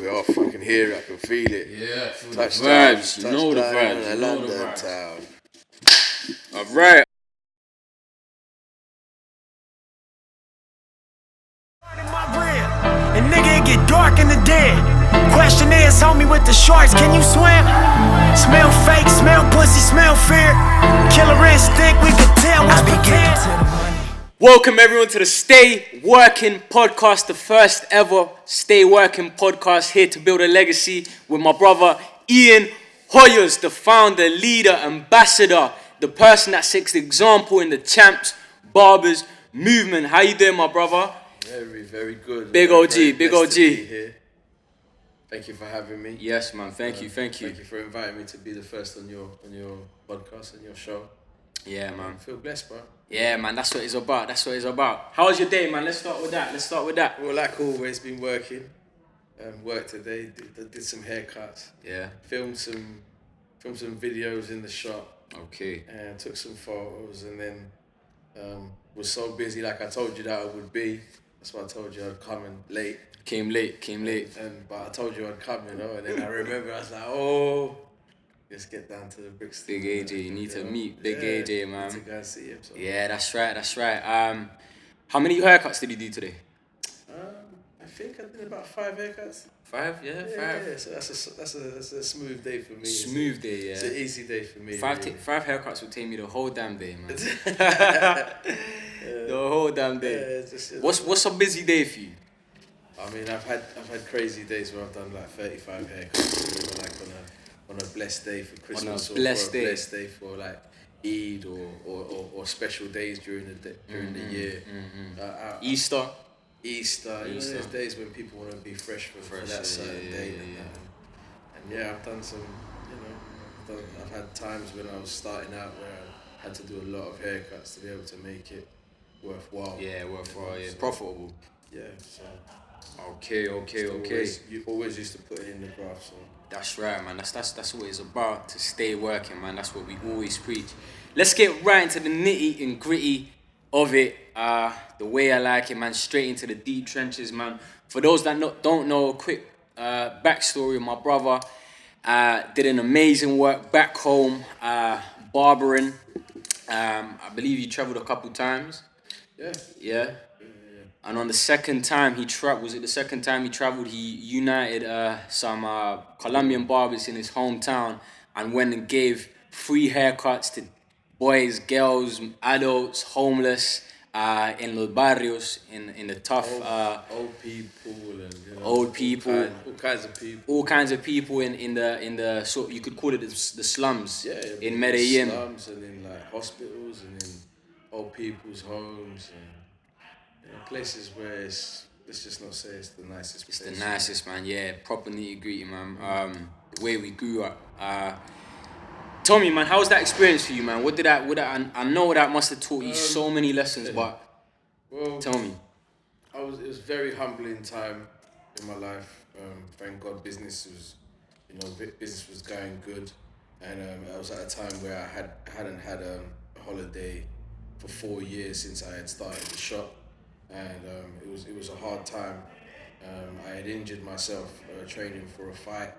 We're off. I can hear it. I can feel it. Yeah, feel Touchdown. the vibes. You know the vibes. You know the London vibes. town. All right. And nigga, it get dark in the dead. Question is, homie, with the sharks, can you swim? Smell fake, smell pussy, smell fear. Killer instinct, we can tell what's pretend. Welcome everyone to the Stay Working Podcast, the first ever Stay Working Podcast, here to build a legacy with my brother Ian Hoyers, the founder, leader, ambassador, the person that sets the example in the Champsbarbers movement. How you doing, my brother? Very, very good. Big Very, OG, very big blessed OG. to be here. Thank you for having me. Yes, man. Thank you. Thank you for inviting me to be the first on your podcast and your show. Yeah, man. I feel blessed, bro. Yeah, man. That's what it's about. How was your day, man? Let's start with that. Well, like always, been working. Worked today. Did some haircuts. Yeah. Filmed some videos in the shop. Okay. And took some photos, and then was so busy, like I told you that I would be. That's why I told you I'd come in late. Came late. But I told you I'd come, and then I remember I was like, oh, let's get down to the bricks. Big AJ, you need to meet Big AJ, man. Need to go and see him. So. Yeah, that's right. How many haircuts did you do today? I think I did about 5 haircuts. 5? Yeah, 5. Yeah, so that's a smooth day for me. Smooth day, yeah. It's an easy day for me. 5 haircuts would take me the whole damn day, man. The whole damn day. What's a busy day for you? I mean, I've had crazy days where I've done like 35 haircuts, like on a blessed day for Christmas, or blessed day for like Eid or special days during the year. Mm-hmm. Easter. There's days when people want to be fresh for that certain day. And I've done some, I've had times when I was starting out where I had to do a lot of haircuts to be able to make it worthwhile. Yeah, worthwhile. Yeah, profitable. Yeah. So. Okay. You always used to put it in the graph. So. That's right, man. That's what it's about, to stay working, man. That's what we always preach. Let's get right into the nitty and gritty of it. The way I like it, man. Straight into the deep trenches, man. For those that don't know, a quick backstory. My brother did an amazing work back home, barbering. I believe he traveled a couple times. Yeah. And on the second time he traveled, he united some Colombian barbers in his hometown and went and gave free haircuts to boys, girls, adults, homeless, in los barrios, in the tough... old people and... old people. All kinds of people. in the so you could call it the slums. Yeah, in Medellin. Slums and in like hospitals and in old people's homes and places where let's just not say it's the nicest place. It's the nicest, man. Yeah, proper nitty-gritty, man. The way we grew up. Tell me, man, how was that experience for you, man? What did I know that must have taught you so many lessons, but tell me. It was a very humbling time in my life. Thank God business was going good, and I was at a time where I hadn't had a holiday for 4 years since I had started the shop, and it was a hard time. I had injured myself training for a fight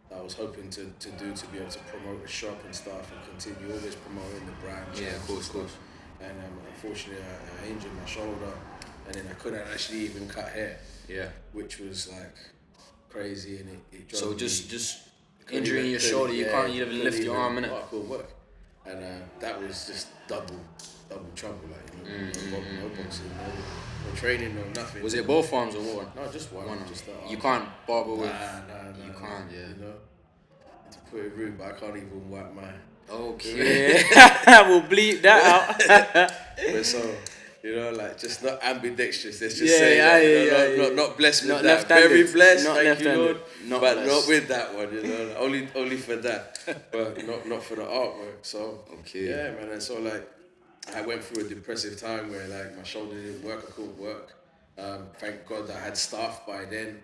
that I was hoping to do to be able to promote the shop and stuff and continue always promoting the brand. Yeah, of course. And unfortunately, I injured my shoulder, and then I couldn't actually even cut hair. Yeah. Which was like crazy, and it drove so me. just injuring your shoulder, you can't even lift your arm, innit? I couldn't work, and that was just double trouble, like no boxing, no training, no nothing. Was it both arms or one? No, just one. Just you can't barber with. Nah. You can't, yeah. To put it rude, but I can't even wipe my. Okay. We'll bleep that out. But so, just not ambidextrous. Let's just not blessed with not that. Left-handed. Very blessed, not thank you, Lord. Not but blessed. not with that one, only for that. But not for the artwork. So yeah, man. And so I went through a depressive time where my shoulder didn't work. I couldn't work. Thank God that I had staff by then.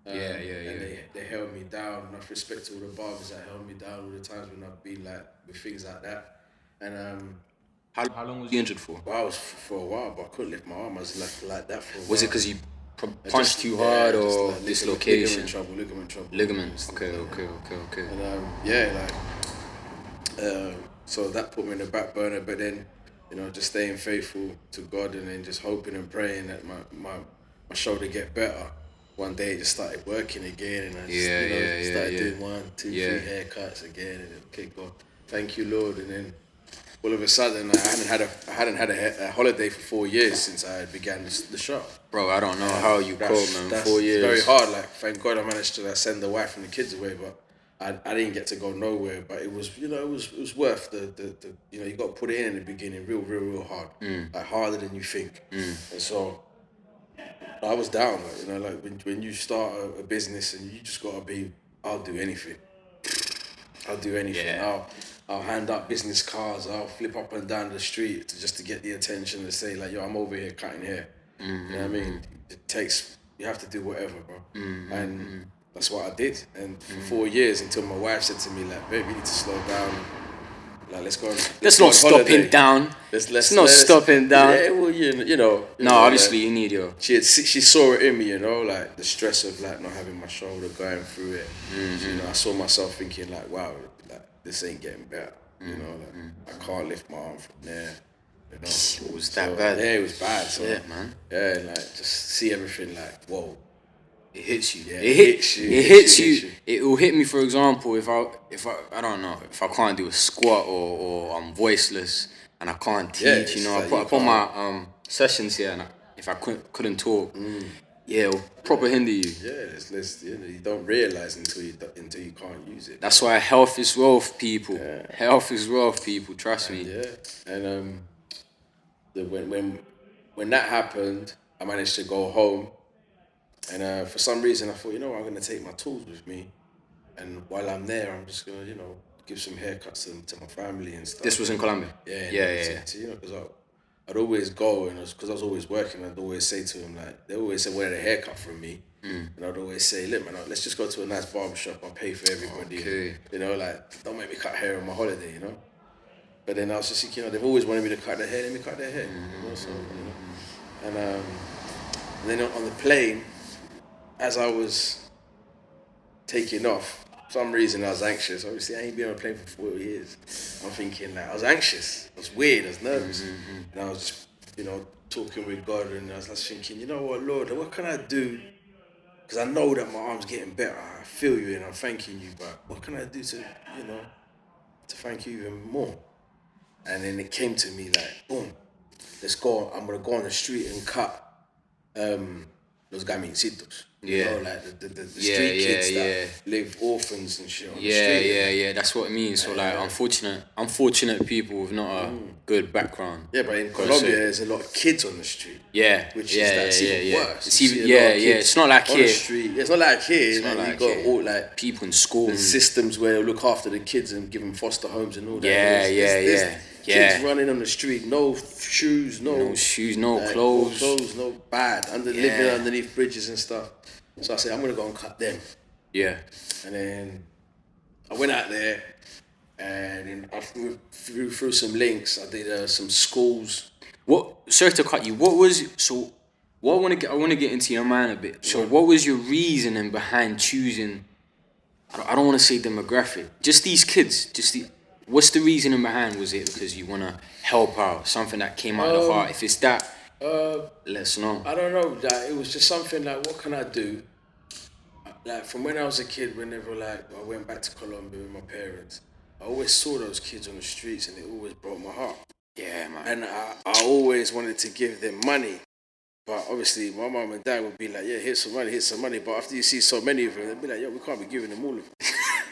And they held me down. Enough respect to all the barbers that held me down all the times when I've been with things like that. And how long was you injured for? Well, I was for a while, but I couldn't lift my arm. I was like that for a while. Was it because you Punch too hard just or like dislocation? Ligament trouble. Ligament. and stuff Okay, like that. okay. And so that put me in the back burner. But then, just staying faithful to God and then just hoping and praying that my shoulder get better. One day it just started working again, and I just started doing 1, 2, 3 haircuts again, and okay, God, thank you, Lord. And then all of a sudden, I hadn't had a holiday for 4 years since I began the show. Bro, I don't know how you cope, man. 4 years. It's very hard. Like, thank God I managed to send the wife and the kids away, but I didn't get to go nowhere. But it was, it was worth the you got to put it in the beginning, real hard, like harder than you think. And so I was down, like when you start a business and you just gotta be, I'll do anything. I'll do anything. Yeah. I'll hand out business cards. I'll flip up and down the street just to get the attention and say like, yo, I'm over here cutting hair. You know what I mean? You have to do whatever, bro. And that's what I did. And for 4 years until my wife said to me like, babe, you need to slow down. Like, let's go. Let's not stop him down. Let's not stop him down. Yeah, well, No, obviously you need your. She saw it in me, like the stress of like not having my shoulder going through it. I saw myself thinking like, wow, like this ain't getting better. Like I can't lift my arm from there. It was that bad. Yeah, it was bad. So, yeah, man. Yeah, like just see everything like, whoa. It hits you. Yeah, it hits you. It will hit me, for example, if I don't know, if I can't do a squat or I'm voiceless and I can't teach, I put my sessions here and if I couldn't talk, it'll proper hinder you. Yeah, you don't realize until you can't use it. That's why health is wealth, people. Yeah. Health is wealth, people. Trust me. Yeah, and when that happened, I managed to go home. And for some reason, I thought, I'm going to take my tools with me. And while I'm there, I'm just going to, give some haircuts to my family and stuff. This was in Colombia? Yeah. Because I'd always go, and because I was always working, I'd always say to them, like, they always say, wanted a haircut from me. And I'd always say, look, man, let's just go to a nice barbershop. I'll pay for everybody. Okay. Like, don't make me cut hair on my holiday, But then I was just thinking, they've always wanted me to cut their hair. Let me cut their hair. And then on the plane, as I was taking off, for some reason I was anxious. Obviously, I ain't been on a plane for 4 years. I'm thinking, like, I was anxious. I was weird. I was nervous. And I was just, talking with God, and I was just thinking, you know what, Lord, what can I do? Because I know that my arm's getting better. I feel you, and I'm thanking you. But what can I do to thank you even more? And then it came to me like, boom, let's go. I'm gonna go on the street and cut los gamincitos. Like the street kids that live orphans and shit on the street. Yeah. That's what it means. So like unfortunate people with not a good background. Yeah, but in Colombia there's a lot of kids on the street. Yeah. Which is even worse. It's even it's not like here. It's not like here. It's not like you got all like people in school. The systems where they look after the kids and give them foster homes and all that. Yeah. Kids running on the street, no shoes, no clothes, no bad, living underneath bridges and stuff. So I said, I'm gonna go and cut them. Yeah. And then I went out there, and then I threw some links. I did some schools. Sorry to cut you. What I want to get into your mind a bit. So what was your reasoning behind choosing? I don't want to say demographic. Just these kids. What's the reasoning behind? Was it because you want to help out? Something that came out of the heart? If it's that, let us know. I don't know. It was just something like, what can I do? Like, from when I was a kid, whenever I went back to Colombia with my parents, I always saw those kids on the streets, and it always broke my heart. Yeah, man. And I always wanted to give them money. But obviously, my mum and dad would be like, yeah, here's some money. But after you see so many of them, they'd be like, yo, we can't be giving them all of them.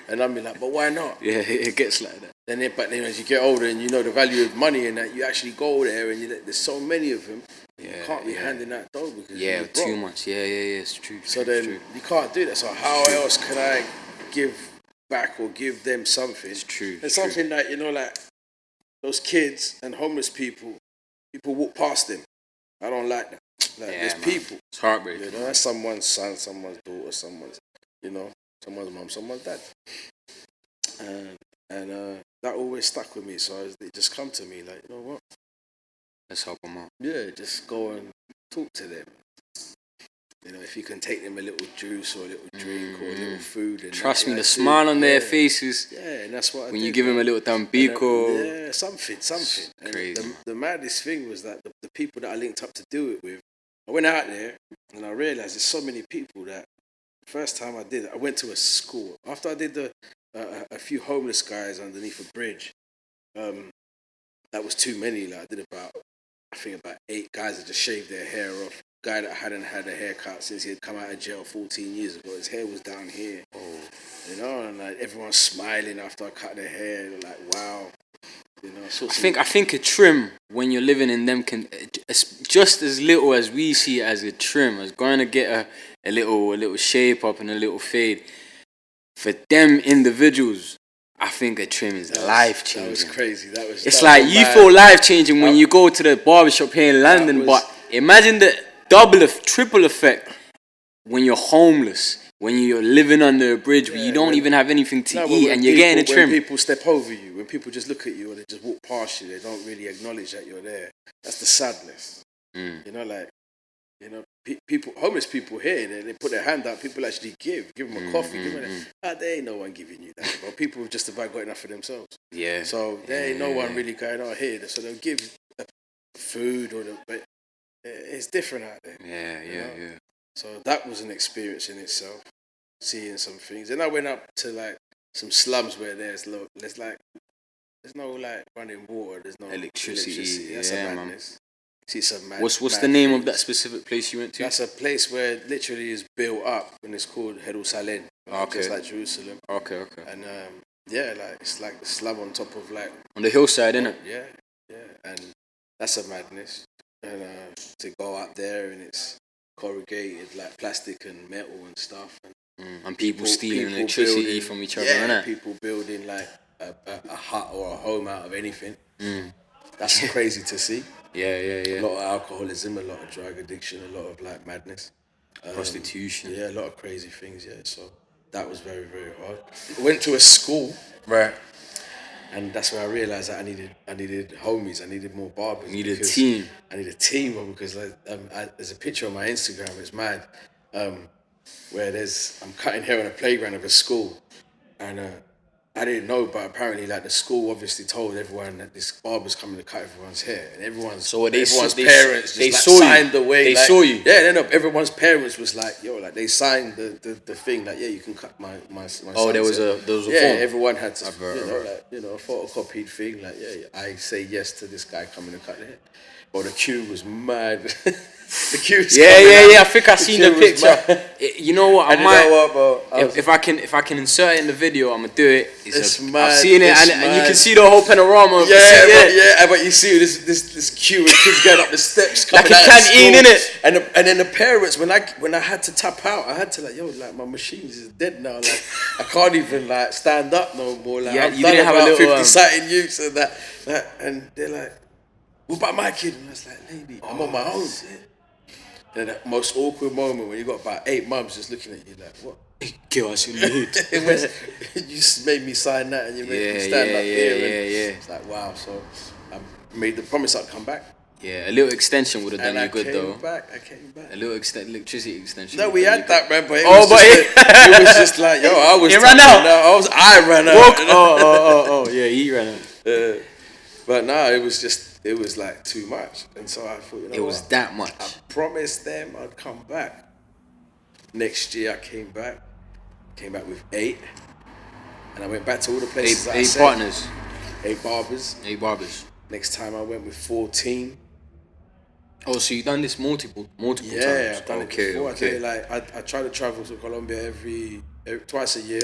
And I'd be like, but why not? Yeah, it gets like that. But then as you get older and you know the value of money and that, you actually go there and there's so many of them, you can't be handing that dough because too much. Yeah, it's true. So then you can't do that. So how else can I give back or give them something? It's true. It's something that, like those kids and homeless people walk past them. I don't like that. There's people. It's heartbreaking. That's someone's son, someone's daughter, someone's someone's mom, someone's dad. And that always stuck with me. So it just come to me like, you know what? Let's help them out. Yeah, just go and talk to them. You know, if you can take them a little juice or a little drink or a little food. And Trust me, the that's smile it. on their faces. Yeah, and that's what I when did, you give them a little tampico. Yeah, something. And Crazy. the maddest thing was that the people that I linked up to do it with, I went out there and I realized there's so many people that first time I did it, I went to a school. After I did a few homeless guys underneath a bridge, that was too many. Like I did I think about 8 guys that just shaved their hair off. Guy that hadn't had a haircut since he had come out of jail 14 years ago. His hair was down here. You know, and like everyone's smiling after I cut their hair. They're like, wow. You know, I think a trim when you're living in them can just as little as we see it as a trim, as going to get a little shape up and a little fade. For them individuals, I think a trim is life changing. That was crazy. It's like you feel life changing when you go to the barbershop here in London, but imagine the triple effect when you're homeless, when you're living under a bridge where you don't even have anything to eat and you're getting a trim. When people step over you, when people just look at you or they just walk past you, they don't really acknowledge that you're there. That's the sadness. You know, like, you know, homeless people here, they put their hand out, people actually give them a coffee, there ain't no one giving you that. But people have just about got enough for themselves. Yeah. So there ain't no one really going out here. So they'll give food but it's different out there. Yeah. So that was an experience in itself, seeing some things. And I went up to like some slums where there's no like running water, there's no electricity. That's a madness. See some mad. What's the name of that specific place you went to? That's a place where it literally is built up, and it's called Jerusalem. Okay. Just like Jerusalem. Okay. And like it's like the slum on top of like on the hillside, innit? Yeah. And that's a madness. And to go up there and it's corrugated like plastic and metal and stuff, and people stealing electricity from each other, innit? People building like a hut or a home out of anything. That's crazy to see. Yeah. A lot of alcoholism, a lot of drug addiction, a lot of like madness, prostitution. Yeah, a lot of crazy things. Yeah, so that was very, very hard. I went to a school, right, and that's where I realized that I needed homies. I needed more barbers. You needed a team. I need a team because like, there's a picture on my Instagram. It's mad, where I'm cutting hair on a playground of a school, and I didn't know, but apparently, like the school obviously told everyone that this barber's coming to cut everyone's hair, and everyone's parents just signed the way. They saw you. Yeah, everyone's parents was like, yo, like they signed the thing, like, yeah, you can cut my son. Oh, there was a form. Everyone had to, a photocopied thing, like, yeah, I say yes to this guy coming to cut the hair. But the queue was mad. The queue was I think I seen the picture. You know what? If I can insert it in the video, I'm gonna do it. I've seen it, and you can see the whole panorama. But you see this queue of kids going up the steps, coming like a canteen, innit? And then the parents, when I had to tap out, I had to like my machine is dead now. Like I can't even like stand up no more. Like I've done about 50 sighting youths and that, and they're like, what about my kid? And I was like, lady, I'm on my own. Then that most awkward moment when you got about 8 mums just looking at you like, what? Girl, I should leave. You made me sign that and you made me stand up here. It's like, wow. So I made the promise I'd come back. Yeah, a little extension would have done you good though. I came back. A little electricity extension. No, we had that, man, but it was just like, yo, I was. It ran out. I ran out. Yeah, he ran out. But no, it was like too much. And so I thought, it was that much. I promised them I'd come back. Next year I came back with 8. And I went back to all the places I said. 8 partners. 8 barbers. 8 barbers. Next time I went with 14. Oh, so you've done this multiple times? Yeah, I've done it before. I tell you, like, I try to travel to Colombia twice a year.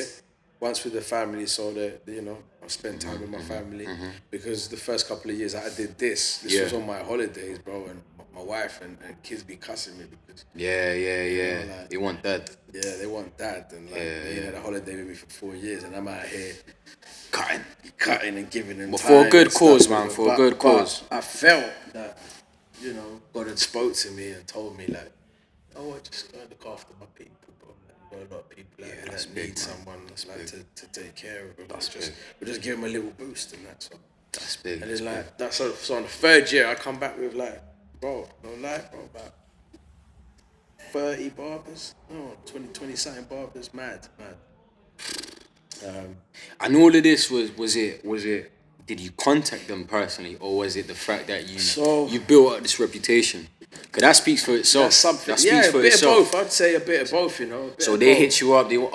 Once with the family, so that, I spend time with my family. Because the first couple of years I did this was on my holidays, bro, and my wife and kids be cussing me because they want dad. Yeah, they want dad, and they had a holiday with me for 4 years, and I'm out here cutting and giving them. But time for a good cause, man. For a good cause. I felt that God had spoke to me and told me like, I just gotta look after my people. A lot of people that need someone that's like to take care of them. We'll just give them a little boost, and that's all. That's big. And it's like that's so on the 3rd year I come back with like, bro, no lie, bro, about 30 barbers. No, 20 something barbers. Mad. And all of this was it? Did you contact them personally, or was it the fact that you built up this reputation? Because that speaks for itself. That's something. That speaks for a bit itself. of both. I'd say a bit of both. You know. So they hit you up. They were,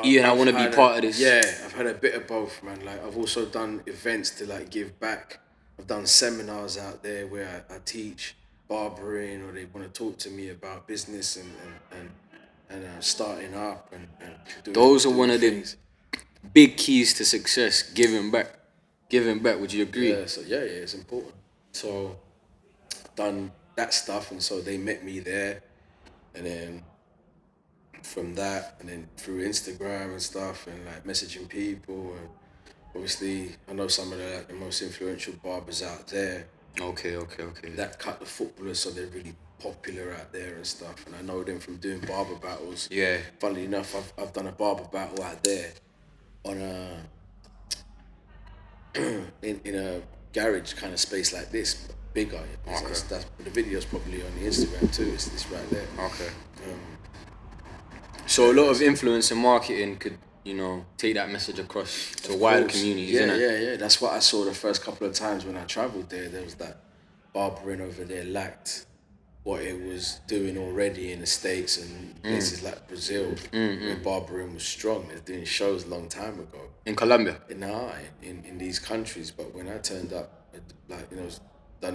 Ian, I want to be part of this. Yeah, I've had a bit of both, man. Like I've also done events to like give back. I've done seminars out there where I teach barbering, or they want to talk to me about business and starting up and doing. Those are one of the big keys to success. Giving back. Would you agree? Yeah. So yeah, it's important. So I've done that stuff, and so they met me there, and then from that, and then through Instagram and stuff, and like messaging people, and obviously I know some of the most influential barbers out there. Okay. That cut the footballers, so they're really popular out there and stuff, and I know them from doing barber battles. Yeah. Funnily enough, I've done a barber battle out there on a in a garage kind of space like this, but bigger. Okay. That's the video's probably on the Instagram too. It's this right there. Okay. So a lot of influence and marketing could, take that message across to a wider community, isn't it? Yeah. That's what I saw the first couple of times when I travelled there. There was that barbering over there lacked what it was doing already in the States and places like Brazil, where barbering was strong. They were doing shows a long time ago. In Colombia? In these countries. But when I turned up,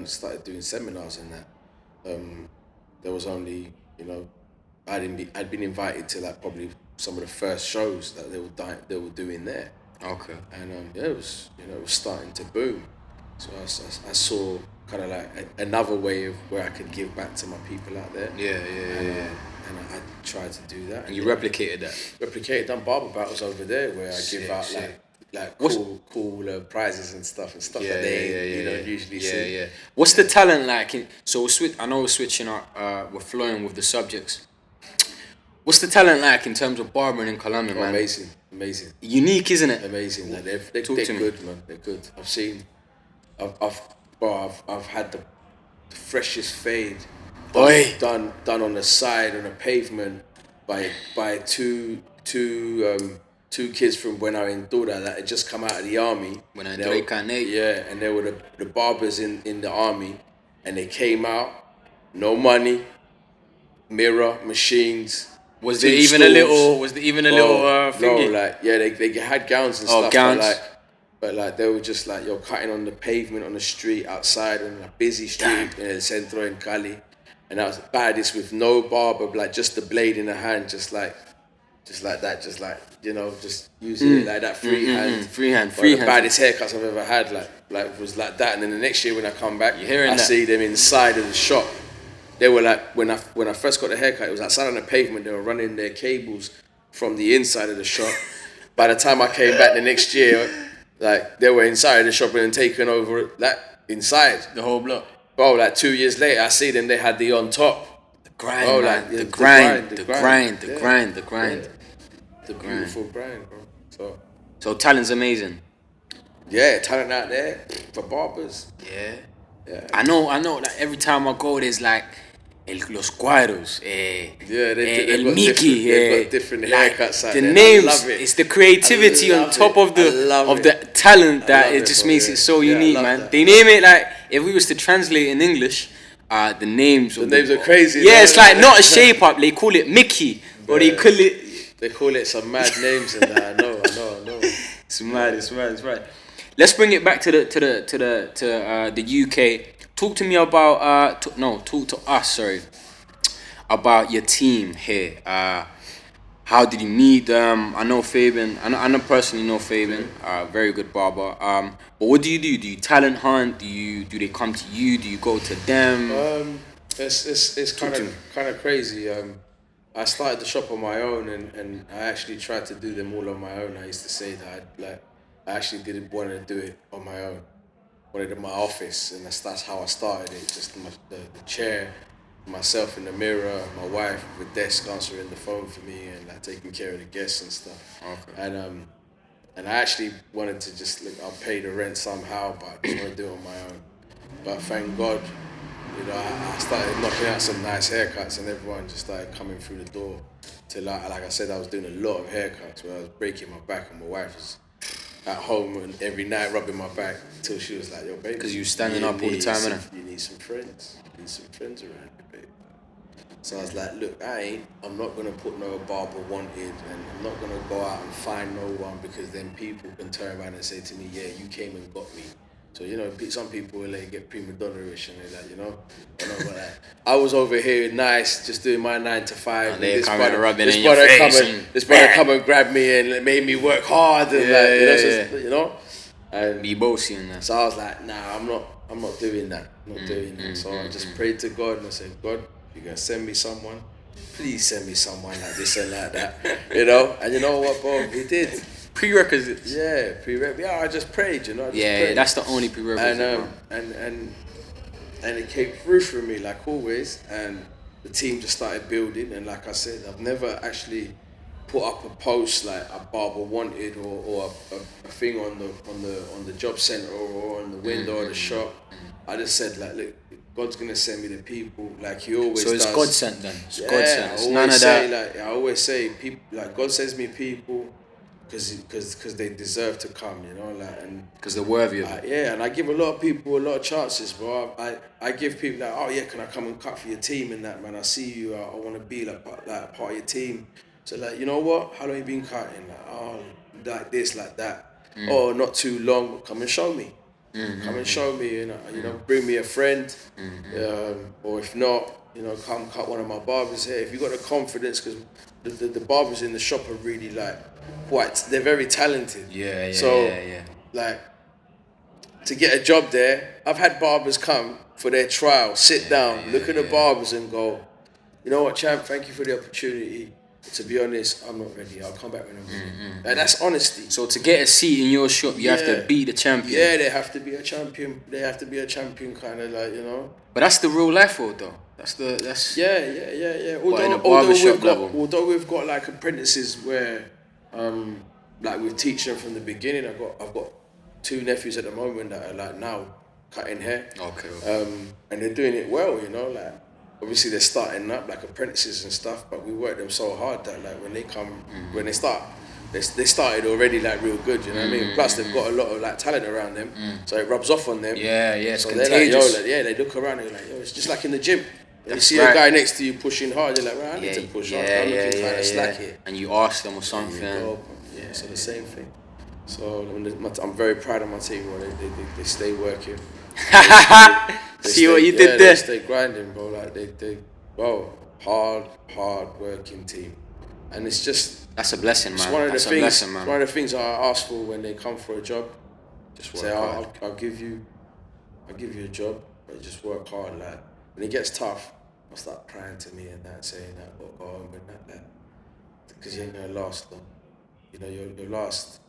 started doing seminars and that, there was only, I'd been invited to like probably some of the first shows that they were doing there. Okay. And it was starting to boom. So I saw kind of like another way of where I could give back to my people out there. Yeah. And I tried to do that. And you replicated that? Done barber battles over there where I give out like cool prizes and stuff that they usually see. Yeah. What's the talent like? I know we're switching up, we're flowing with the subjects. What's the talent like in terms of barbering in Colombia, man? Amazing. Unique, isn't it? Amazing. Like they're good, man. They're good. I've had the freshest fade done on the side on a pavement by two kids from Buenaventura that had just come out of the army. Yeah, and they were the barbers in the army, and they came out, no money, mirror, machines. Was there even a little thingy? No, they had gowns and stuff. Gowns. But they were just like, cutting on the pavement on the street outside on a busy street in El Centro in Cali. And I was baddest with no barber, like just the blade in the hand, just like that, just using it like that, free hand. The baddest haircuts I've ever had, like was like that. And then the next year when I come back, I see them inside of the shop. They were like, when I first got the haircut, it was outside on the pavement. They were running their cables from the inside of the shop. By the time I came back the next year, like they were inside the shop and taken over that inside the whole block. Bro, like 2 years later, I see them. They had the on top. The grind, man. The grind. The beautiful grind, bro. So talent's amazing. Yeah, talent out there for barbers. Yeah. I know. Like every time I go, there's like los cuadros. El Mickey. They've got different haircuts out the there. names. I love it. It's the creativity on top of the talent that it just makes it so unique, man. That. They name it like, if we was to translate in English, the names. The names are crazy. Yeah, it's like not a shape up. They call it Mickey, or they call it. They call it some mad names and that. I know. It's mad. Let's bring it back to the UK. Talk to me about talk to us. About your team here. How did you meet them? I know Fabian. I personally know Fabian. Very good barber. But what do you do? Do you talent hunt? Do they come to you? Do you go to them? It's kind of crazy. I started the shop on my own, and I actually tried to do them all on my own. I used to say that I actually didn't want to do it on my own. I wanted it in my office, and that's how I started it. Just the chair, myself in the mirror, my wife with the desk answering the phone for me, and like taking care of the guests and stuff. Okay. And I actually wanted to I'll pay the rent somehow, but I just want to do it on my own. But thank God, you know, I started knocking out some nice haircuts, and everyone just started coming through the door. To like I said, I was doing a lot of haircuts where I was breaking my back, and my wife was at home and every night rubbing my back till she was like, "Yo, baby, Because you standing up all the time, innit? You need some friends. You need some friends around you, baby." So I was like, "Look, I'm not gonna put no barber wanted, and I'm not gonna go out and find no one because then people can turn around and say to me, yeah, you came and got me." So, you know, some people will like, get prima donna-ish and they're like, you know, and I'm like, I was over here nice, just doing my 9 to 5. And they come and rubbing in your face. This brother come and grabbed me and made me work hard and you know. And be bossy in that. so I was like, nah, I'm not doing that. I'm not doing that. So I just prayed to God and I said, God, if you're gonna send me someone, please send me someone like this and like that. You know? And you know what, bro? He did. Prerequisites. Yeah, I just prayed, you know. Yeah, that's the only prerequisite. And it came through for me like always, and the team just started building. And like I said, I've never actually put up a post like a barber wanted or a thing on the job center or on the window of the shop. I just said like, look, God's gonna send me the people like He always does. So it's God sent then. It's yeah, God sent. It's none of that. I always say people like God sends me people because they deserve to come, you know, like, and because they're worthy of it. yeah, and I give a lot of people a lot of chances, bro. I give people like, oh yeah, can I come and cut for your team and that, man? I see you, I want to be like a part of your team. So like, you know what? How long you been cutting? Like, oh, like this, like that. Oh, not too long. Come and show me. Come and show me. You know, bring me a friend. Or if not, you know, come cut one of my barbers here. If you got the confidence, because the barbers in the shop are really like they're very talented. Yeah. Like, to get a job there, I've had barbers come for their trial, sit down, look at the barbers and go, you know what, champ, thank you for the opportunity. To be honest, I'm not ready. I'll come back when I'm ready. Like, that's honesty. So to get a seat in your shop, you have to beat the champion. Yeah, they have to be a champion. They have to be a champion, kind of like, you know. But that's the real life world, though. Yeah. Although we've got like apprentices where, like we're teaching from the beginning. I've got 2 nephews at the moment that are like now cutting hair. Okay. And they're doing it well, you know, like. Obviously they're starting up like apprentices and stuff, but we work them so hard that like when they come, when they start, they started already like real good, you know what I mean? Plus they've got a lot of like talent around them, so it rubs off on them. Yeah, it's so contagious. They're like, they look around and they're like, yo, it's just like in the gym. When you see a guy next to you pushing hard, you're like, right, I need to push hard. I'm looking kind of slack here. And you ask them or something. So the same thing. So I'm very proud of my team. They stay working. See what you did there? They stay grinding, bro. Like they hard working team, and it's just that's a blessing, man. It's one of that's the things. Blessing, man. It's one of the things I ask for when they come for a job. Just work say, hard. I'll give you a job, but just work hard. Like when it gets tough, I'll start crying to me and that, saying that, go home and that, because you ain't gonna last long. You know, you'll last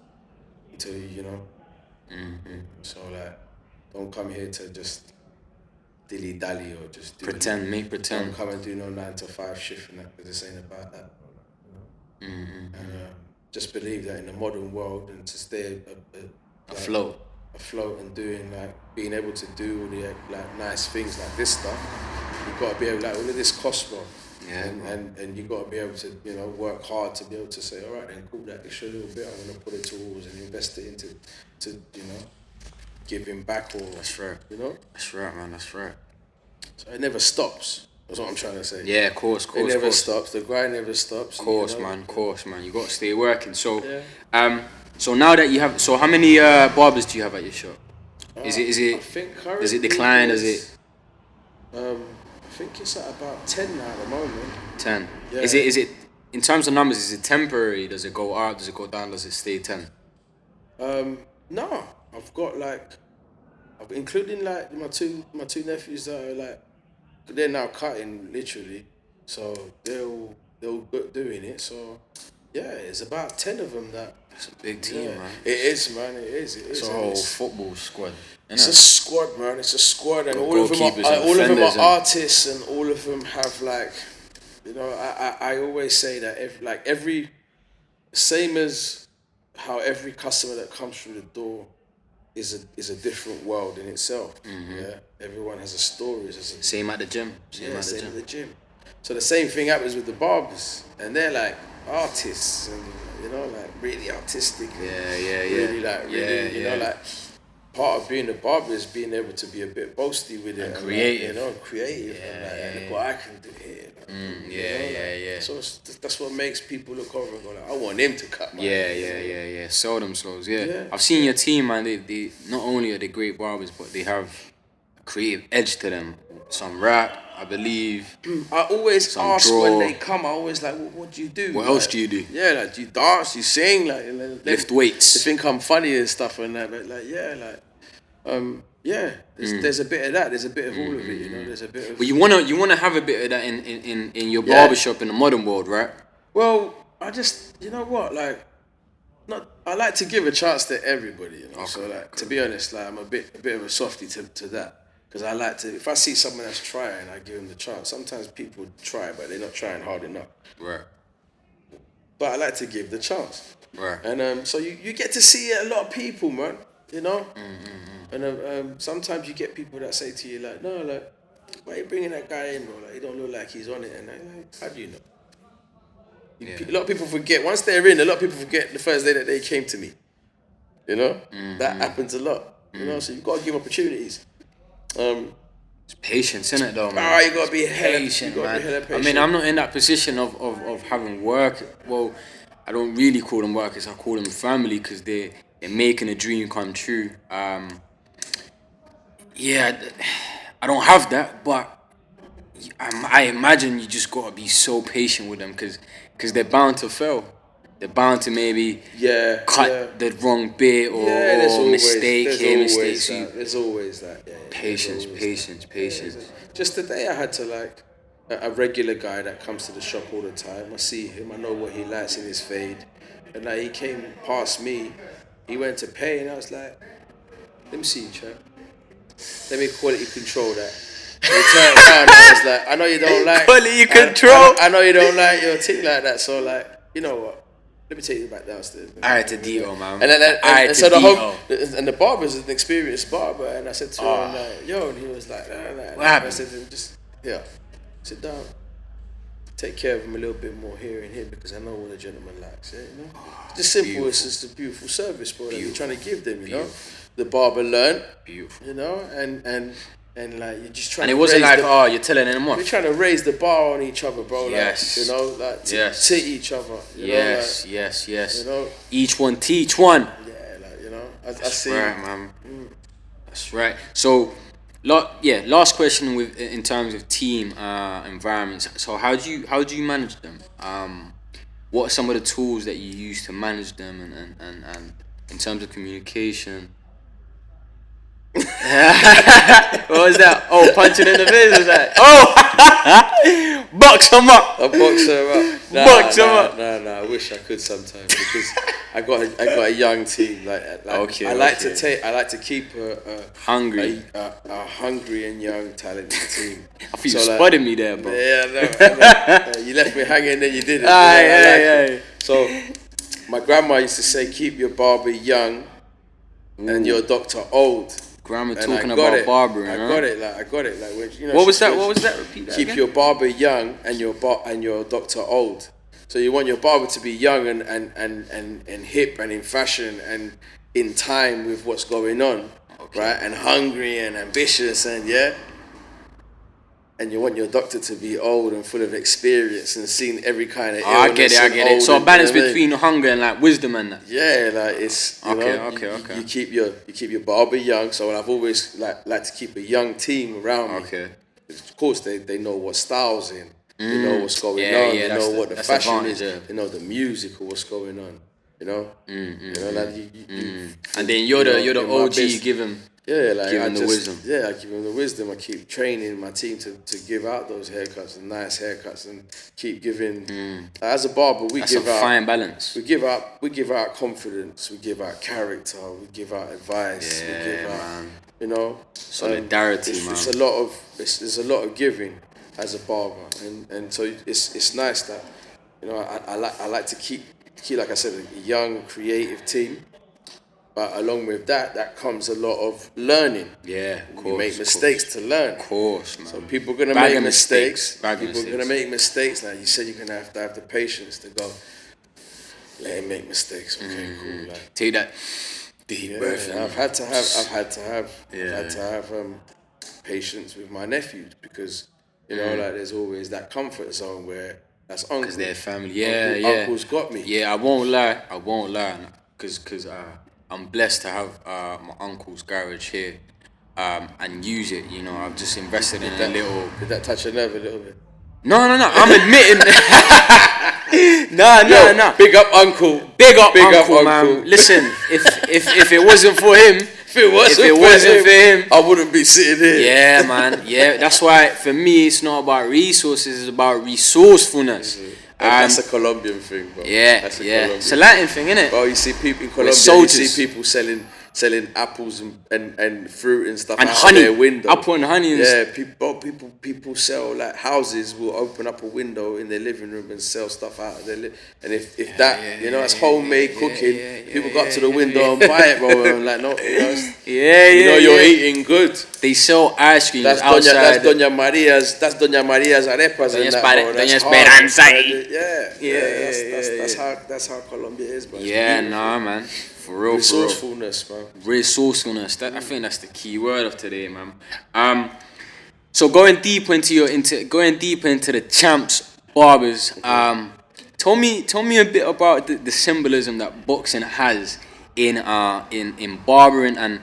until you know. So like, don't come here to just dilly dally or just pretend. Don't come and do no 9 to 5 shift and that, because this ain't about that. You know? And just believe that in the modern world, and to stay afloat and doing like being able to do all the like nice things like this stuff, you've got to be able, like, all of this costs, bro. Yeah. And you got to be able to, you know, work hard to be able to say, all right, then cool, that extra little bit, I'm gonna put it towards and invest it into, you know, giving back, or that's right. You know, that's right, man. That's right. So it never stops. That's what I'm trying to say. Yeah, of course. It never stops. The grind never stops. Of course, man. You got to stay working. So, so now that you have, so how many barbers do you have at your shop? Is it? I think does it decline? Does it? I think it's at about 10 now at the moment. 10. Yeah. Is it? In terms of numbers, is it temporary? Does it go up? Does it go down? Does it stay 10? No, I've got like, including like my two nephews that are like, they're now cutting literally, so they'll doing it. So yeah, it's about 10 of them that. It's a big team, man. It is, man. It is. It's a whole football squad. It's a squad, man. It's a squad, and all of them are artists, and all of them have like, you know, I always say that every same as how every customer that comes through the door is a different world in itself. Yeah, everyone has a story. Same at the gym. Same at the gym. So the same thing happens with the barbers, and they're like artists, and like really artistic. Really like part of being a barber is being able to be a bit boasty with it and creative. Creative. And look what I can do here. So that's what makes people look over and go like, I want him to cut my hair. Sell themselves. I've seen your team, man. They not only are they great barbers, but they have a creative edge to them. Some rap, I believe. I always ask draw. when they come. I always like, what do you do? What else do you do? Yeah, like do you dance? You sing? Like lift weights. They think I'm funny and stuff and that. But there's a bit of that. There's a bit of all of it. There's a bit of. But you wanna have a bit of that in your barbershop in the modern world, right? Well, I just I like to give a chance to everybody. Okay, so to be honest, I'm a bit of a softie to that. Because I like to, if I see someone that's trying, I give them the chance. Sometimes people try, but they're not trying hard enough. Right. But I like to give the chance. Right. And so you get to see a lot of people, man. And sometimes you get people that say to you like, no, like, why are you bringing that guy in, bro? Like, he don't look like he's on it. And I'm like, how do you know? A lot of people forget. Once they're in, a lot of people forget the first day that they came to me. That happens a lot. So you've got to give opportunities. It's patience, innit, though, man? You gotta be patient, man. I mean, I'm not in that position of having work. Well, I don't really call them workers. I call them family because they're making a dream come true. I don't have that, but I imagine you just gotta be so patient with them because they're bound to fail. They're bound to maybe cut the wrong bit or mistake. There's always that. Patience. Just today I had to a regular guy that comes to the shop all the time. I see him. I know what he likes in his fade. And he came past me. He went to pay and I was like, let me see you, chap. Let me quality control that. And he turned around and I was like, I know you don't like quality control. I know you don't like your thing like that. So you know what? Let me take you back downstairs. Alright to detail, man. And so the barber's an experienced barber, and I said to him, yo, and he was like, nah. What happened? I said to him, just sit down, take care of him a little bit more here and here because I know what a gentleman likes. It's just simple. Beautiful. It's just a beautiful service, bro. That you're trying to give them. The barber learned. Beautiful. And you're just trying. And it wasn't you're telling them off. We're trying to raise the bar on each other, bro. Yes. To each other. Yes. Each one teach one. Yeah, I That's see. Right, man. That's right. So, last question in terms of team environments. So how do you manage them? What are some of the tools that you use to manage them and in terms of communication? What was that? Oh, punching in the face was that? Oh, box him up. I box him up. Box him up. No. I wish I could sometimes because I got a young team. I like to keep a hungry and young talented team. I feel you spotted me there, bro. Yeah, I know. You left me hanging, then you did it. So my grandma used to say, keep your barber young and your doctor old. Grandma talking about barbering. I got it. Like when, what was that? Repeat that. Keep again? your barber young and your doctor old. So you want your barber to be young and hip and in fashion and in time with what's going on, right? And hungry and ambitious and you want your doctor to be old and full of experience and seen every kind of illness. I get it. So a balance between hunger and wisdom and that. Yeah, it's okay. You keep your barber young. So I've always like to keep a young team around me. Okay. Of course, they know what styles in. They know what's going on. They know what the fashion is. They know the music or what's going on. And then you're the OG. You give him. Give the wisdom. Yeah, I give them the wisdom. I keep training my team to give out those haircuts and nice haircuts and keep giving. As a barber, That's a fine balance. We give out confidence. We give out character. We give out advice. Yeah, we give out, solidarity, man. There's a lot of giving as a barber, and so it's nice that I like to keep like I said a young creative team. But along with that comes a lot of learning. Yeah, of course. You make mistakes to learn. Of course, man. So people are gonna Bag make of mistakes. Bag of People are mistakes. gonna make mistakes. Like you said, you're gonna have to have the patience to go. Let him make mistakes. Okay, cool. Like, Take that deep breath. yeah, I've had to have patience with my nephews because you know, like there's always that comfort zone where that's uncle. Because they're family. Yeah. Uncle's got me. Yeah, I won't lie. Because I'm blessed to have my uncle's garage here and use it. You know, I've just invested in a little. Did that touch your nerve a little bit? No. I'm admitting. No. Big up uncle. Big up uncle, man. Listen, if it wasn't for him, if it wasn't for him, I wouldn't be sitting here. Yeah, man. Yeah, that's why for me it's not about resources; it's about resourcefulness. That's a Colombian thing, bro. Yeah, that's it's a Latin thing, innit? Bro, you see people in Colombia, you see people selling apples and fruit and stuff and out honey. of their window. Apple and honey. Yeah, people sell like houses will open up a window in their living room and sell stuff out of their and if that you know that's homemade cooking. People go up to the window and buy it, bro. And like no, you know you're eating good. They sell ice cream outside. That's Doña Maria's arepas and that, bro. Doña Esperanza. That's how Colombia is, bro. Yeah, nah, man. For real, resourcefulness, man. Resourcefulness. I think that's the key word of today, man. So going deep into the Champsbarbers. Tell me a bit about the symbolism that boxing has in barbering, and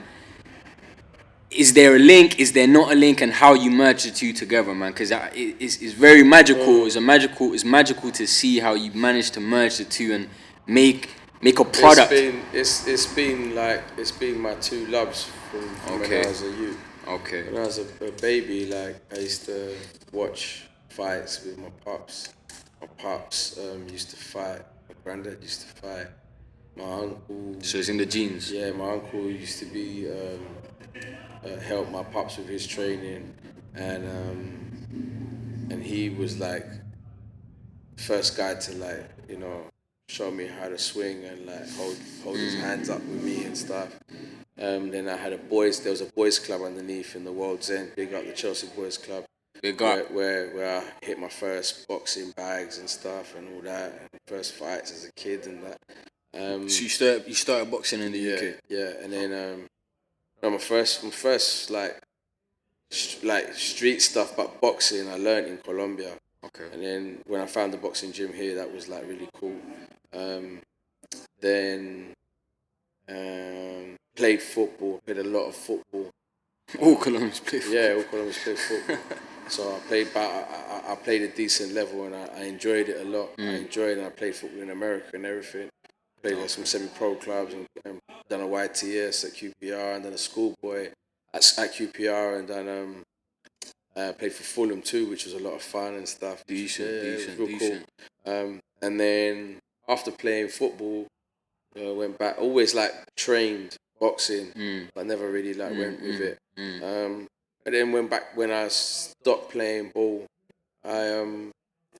is there a link? Is there not a link? And how you merge the two together, man? Because it's very magical. It's magical to see how you manage to merge the two and make a product. It's been my two loves from when I was a youth. Okay. When I was a baby, like I used to watch fights with my pops. My pops used to fight. My granddad used to fight. My uncle. So it's in the genes. Yeah, my uncle used to be help my pops with his training, and he was like first guy to like show me how to swing and like hold his hands up with me and stuff. Then I had there was a boys club underneath in the World's End. Big up the Chelsea Boys Club. Big up. Where I hit my first boxing bags and stuff and all that, and first fights as a kid and that. So you started boxing in the UK. Yeah, and then my first like street stuff, but boxing I learned in Colombia. Okay. And then when I found the boxing gym here, that was like really cool. Then played football, played a lot of football. All Colombians play football. Yeah, all Colombians play football. So I played a decent level and I enjoyed it a lot. I enjoyed it and I played football in America and everything. Played at some semi-pro clubs and done a YTS at QPR and then a schoolboy at QPR and then played for Fulham too, which was a lot of fun and stuff. Decent. Cool. And then after playing football, went back. Always like trained boxing, but never really like went with it. And then went back when I stopped playing ball. I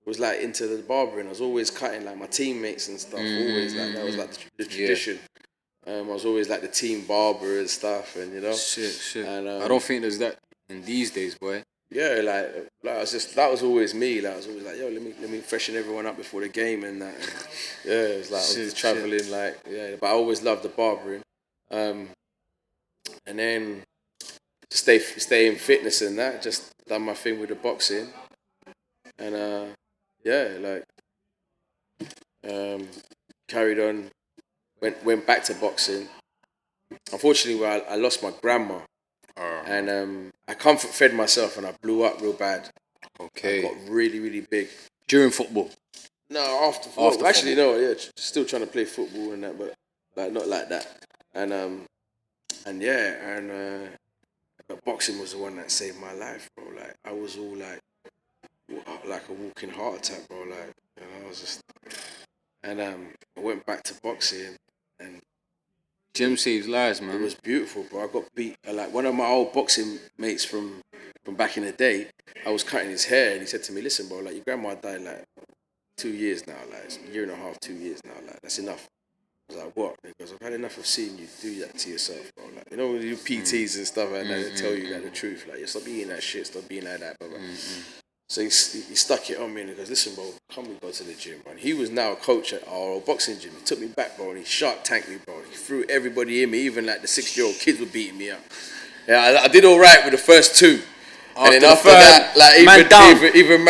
was like into the barbering. I was always cutting like my teammates and stuff. Always like that was like the tradition. I was always like the team barber and stuff, and Shit. And I don't think there's that in these days, boy. Yeah, like I was just that was always me. Like I was always like, yo, let me freshen everyone up before the game and that. And, yeah, it was like I was traveling like but I always loved the barbering. And then stay in fitness and that. Just done my thing with the boxing, and carried on. Went back to boxing. Unfortunately, I lost my grandma. And I comfort fed myself and I blew up real bad. Okay. I got really, really big. During football? No, after actually, football. No, yeah, still trying to play football and that, but like not like that. But boxing was the one that saved my life, bro. Like I was all like a walking heart attack, bro. Like I was just, and I went back to boxing and. Gym saves lives, man. It was beautiful, bro. I got beat. Like one of my old boxing mates from back in the day, I was cutting his hair and he said to me, listen, bro, like your grandma died like 2 years now, like it's a year and a half, 2 years now, like that's enough. I was like, what? Because I've had enough of seeing you do that to yourself, bro. Like, you know, when you do PTs and stuff like that, they tell you like the truth. Like, you stop eating that shit, stop being like that, blah, blah. So he stuck it on me and he goes, listen, bro, come we go to the gym, man. He was now a coach at our boxing gym. He took me back, bro, and he shark tanked me, bro. He threw everybody in me, even like the 6-year-old kids were beating me up. Yeah, I did all right with the first 2. And then after that, like even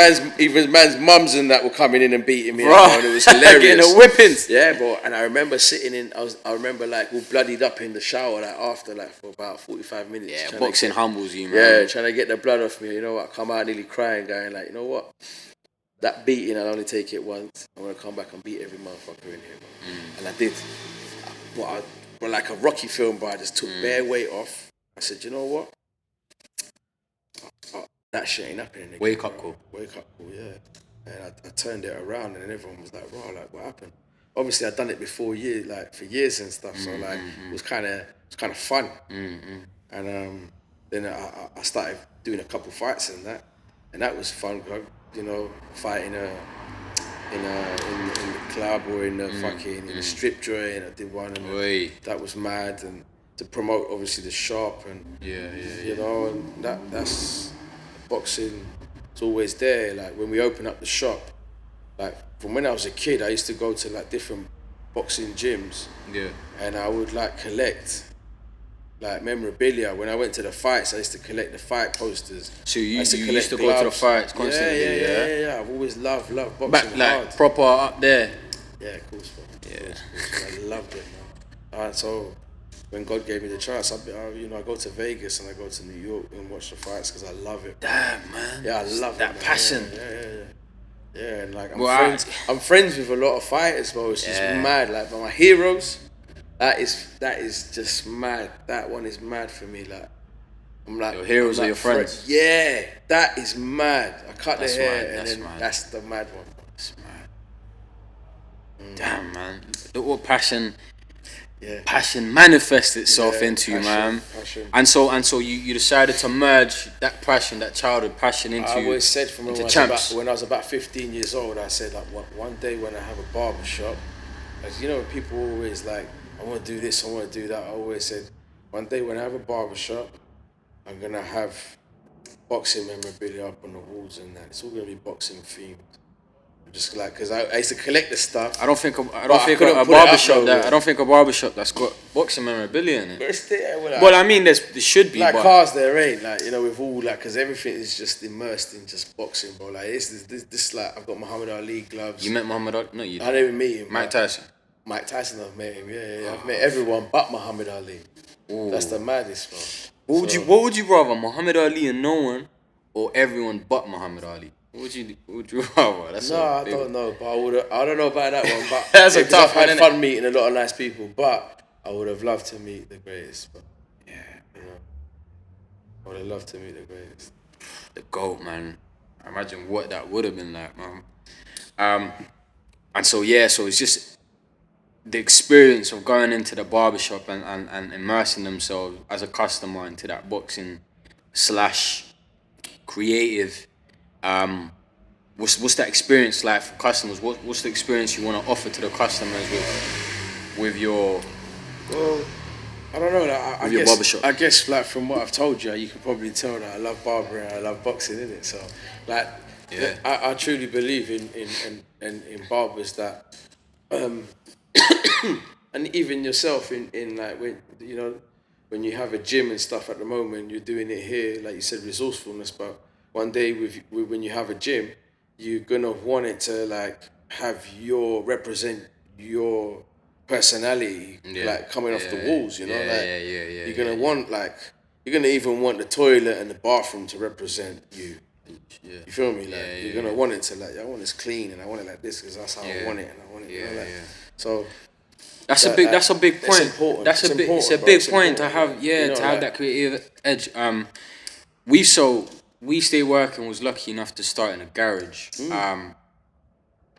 man's mums and that were coming in and beating me, bro, and it was hilarious. Getting the whippings. Yeah, bro. And I remember sitting in. I remember like all bloodied up in the shower like after like for about 45 minutes. Yeah, boxing humbles you, man. Yeah, trying to get the blood off me. You know what? I come out nearly crying, going like, you know what? That beating, I'll only take it once. I'm gonna come back and beat every motherfucker in here, bro. And I did. But like a Rocky film, bro. I just took bare weight off. I said, you know what? That shit ain't happening again. Wake up call, yeah. And I turned it around and everyone was like, "Wow, like what happened?" Obviously, I'd done it before for years and stuff. So like, it was kind of fun. And then I started doing a couple fights and that was fun. You know, fighting in the club or in the fucking in the strip joint. I did one and that was mad. And to promote obviously the shop and you know, and that's boxing. It's always there. Like when we open up the shop, like from when I was a kid, I used to go to like different boxing gyms. Yeah. And I would like collect like memorabilia. When I went to the fights, I used to collect the fight posters. So you used to go to the fights constantly? Yeah. I've always loved boxing. Back like proper up there. Yeah, of course, bro. Yeah. I loved it, man. So when God gave me the chance, I go to Vegas and I go to New York and watch the fights because I love it. Damn, man. Yeah, I love that passion. Yeah, and like I'm friends with a lot of fighters, bro. It's just mad. Like, but my heroes, that is just mad. That one is mad for me. Like, I'm like, your heroes are your friends. Yeah, that is mad. I cut the hair and then that's the mad one. That's mad. Damn, man. Look what passion. Yeah. Passion manifests itself into you, man. Passion. And so you decided to merge that passion, that childhood passion into. I always said from when I was about 15 years old, I said like one day when I have a barber shop, like, you know, people always like, I want to do this, I want to do that. I always said, one day when I have a barber shop, I'm gonna have boxing memorabilia up on the walls and that. It's all gonna be boxing themed. Just like, because I used to collect the stuff. I don't think a barbershop that's got boxing memorabilia in it. But it's there. Well, I mean, there should be. Like cars, there ain't. Like, you know, with all like, because everything is just immersed in just boxing, bro. Like this like, I've got Muhammad Ali gloves. You met Muhammad Ali? No, you didn't. I didn't even meet him. Mike Tyson. I've met him. Yeah. I've met everyone but Muhammad Ali. Ooh. That's the maddest, bro. What would you rather, Muhammad Ali and no one, or everyone but Muhammad Ali? What would you rather? I don't know, but I don't know about that one. But that's a tough one. I've had fun meeting a lot of nice people, but I would have loved to meet the greatest. But yeah, you know, I would have loved to meet the greatest. The GOAT, man. Imagine what that would have been like, man. And so it's just the experience of going into the barbershop and immersing themselves as a customer into that boxing / creative. What's that experience like for customers? What's the experience you want to offer to the customers with your? Well, I don't know. I guess barbershop. I guess like from what I've told you, you can probably tell that I love barbering, I love boxing, innit? So like, I truly believe in barbers that, and even yourself in like when you have a gym and stuff at the moment, you're doing it here, like you said, resourcefulness, but. One day when you have a gym, you're gonna want it to like represent your personality, like coming off the walls, you know, you're gonna want you're gonna even want the toilet and the bathroom to represent you. Yeah. You feel me? Like you're gonna want it to I want this clean and I want it like this because that's how I want it and I want it. So that's a big point. It's important. It's a big point to have to have that creative edge. We Stay Working was lucky enough to start in a garage,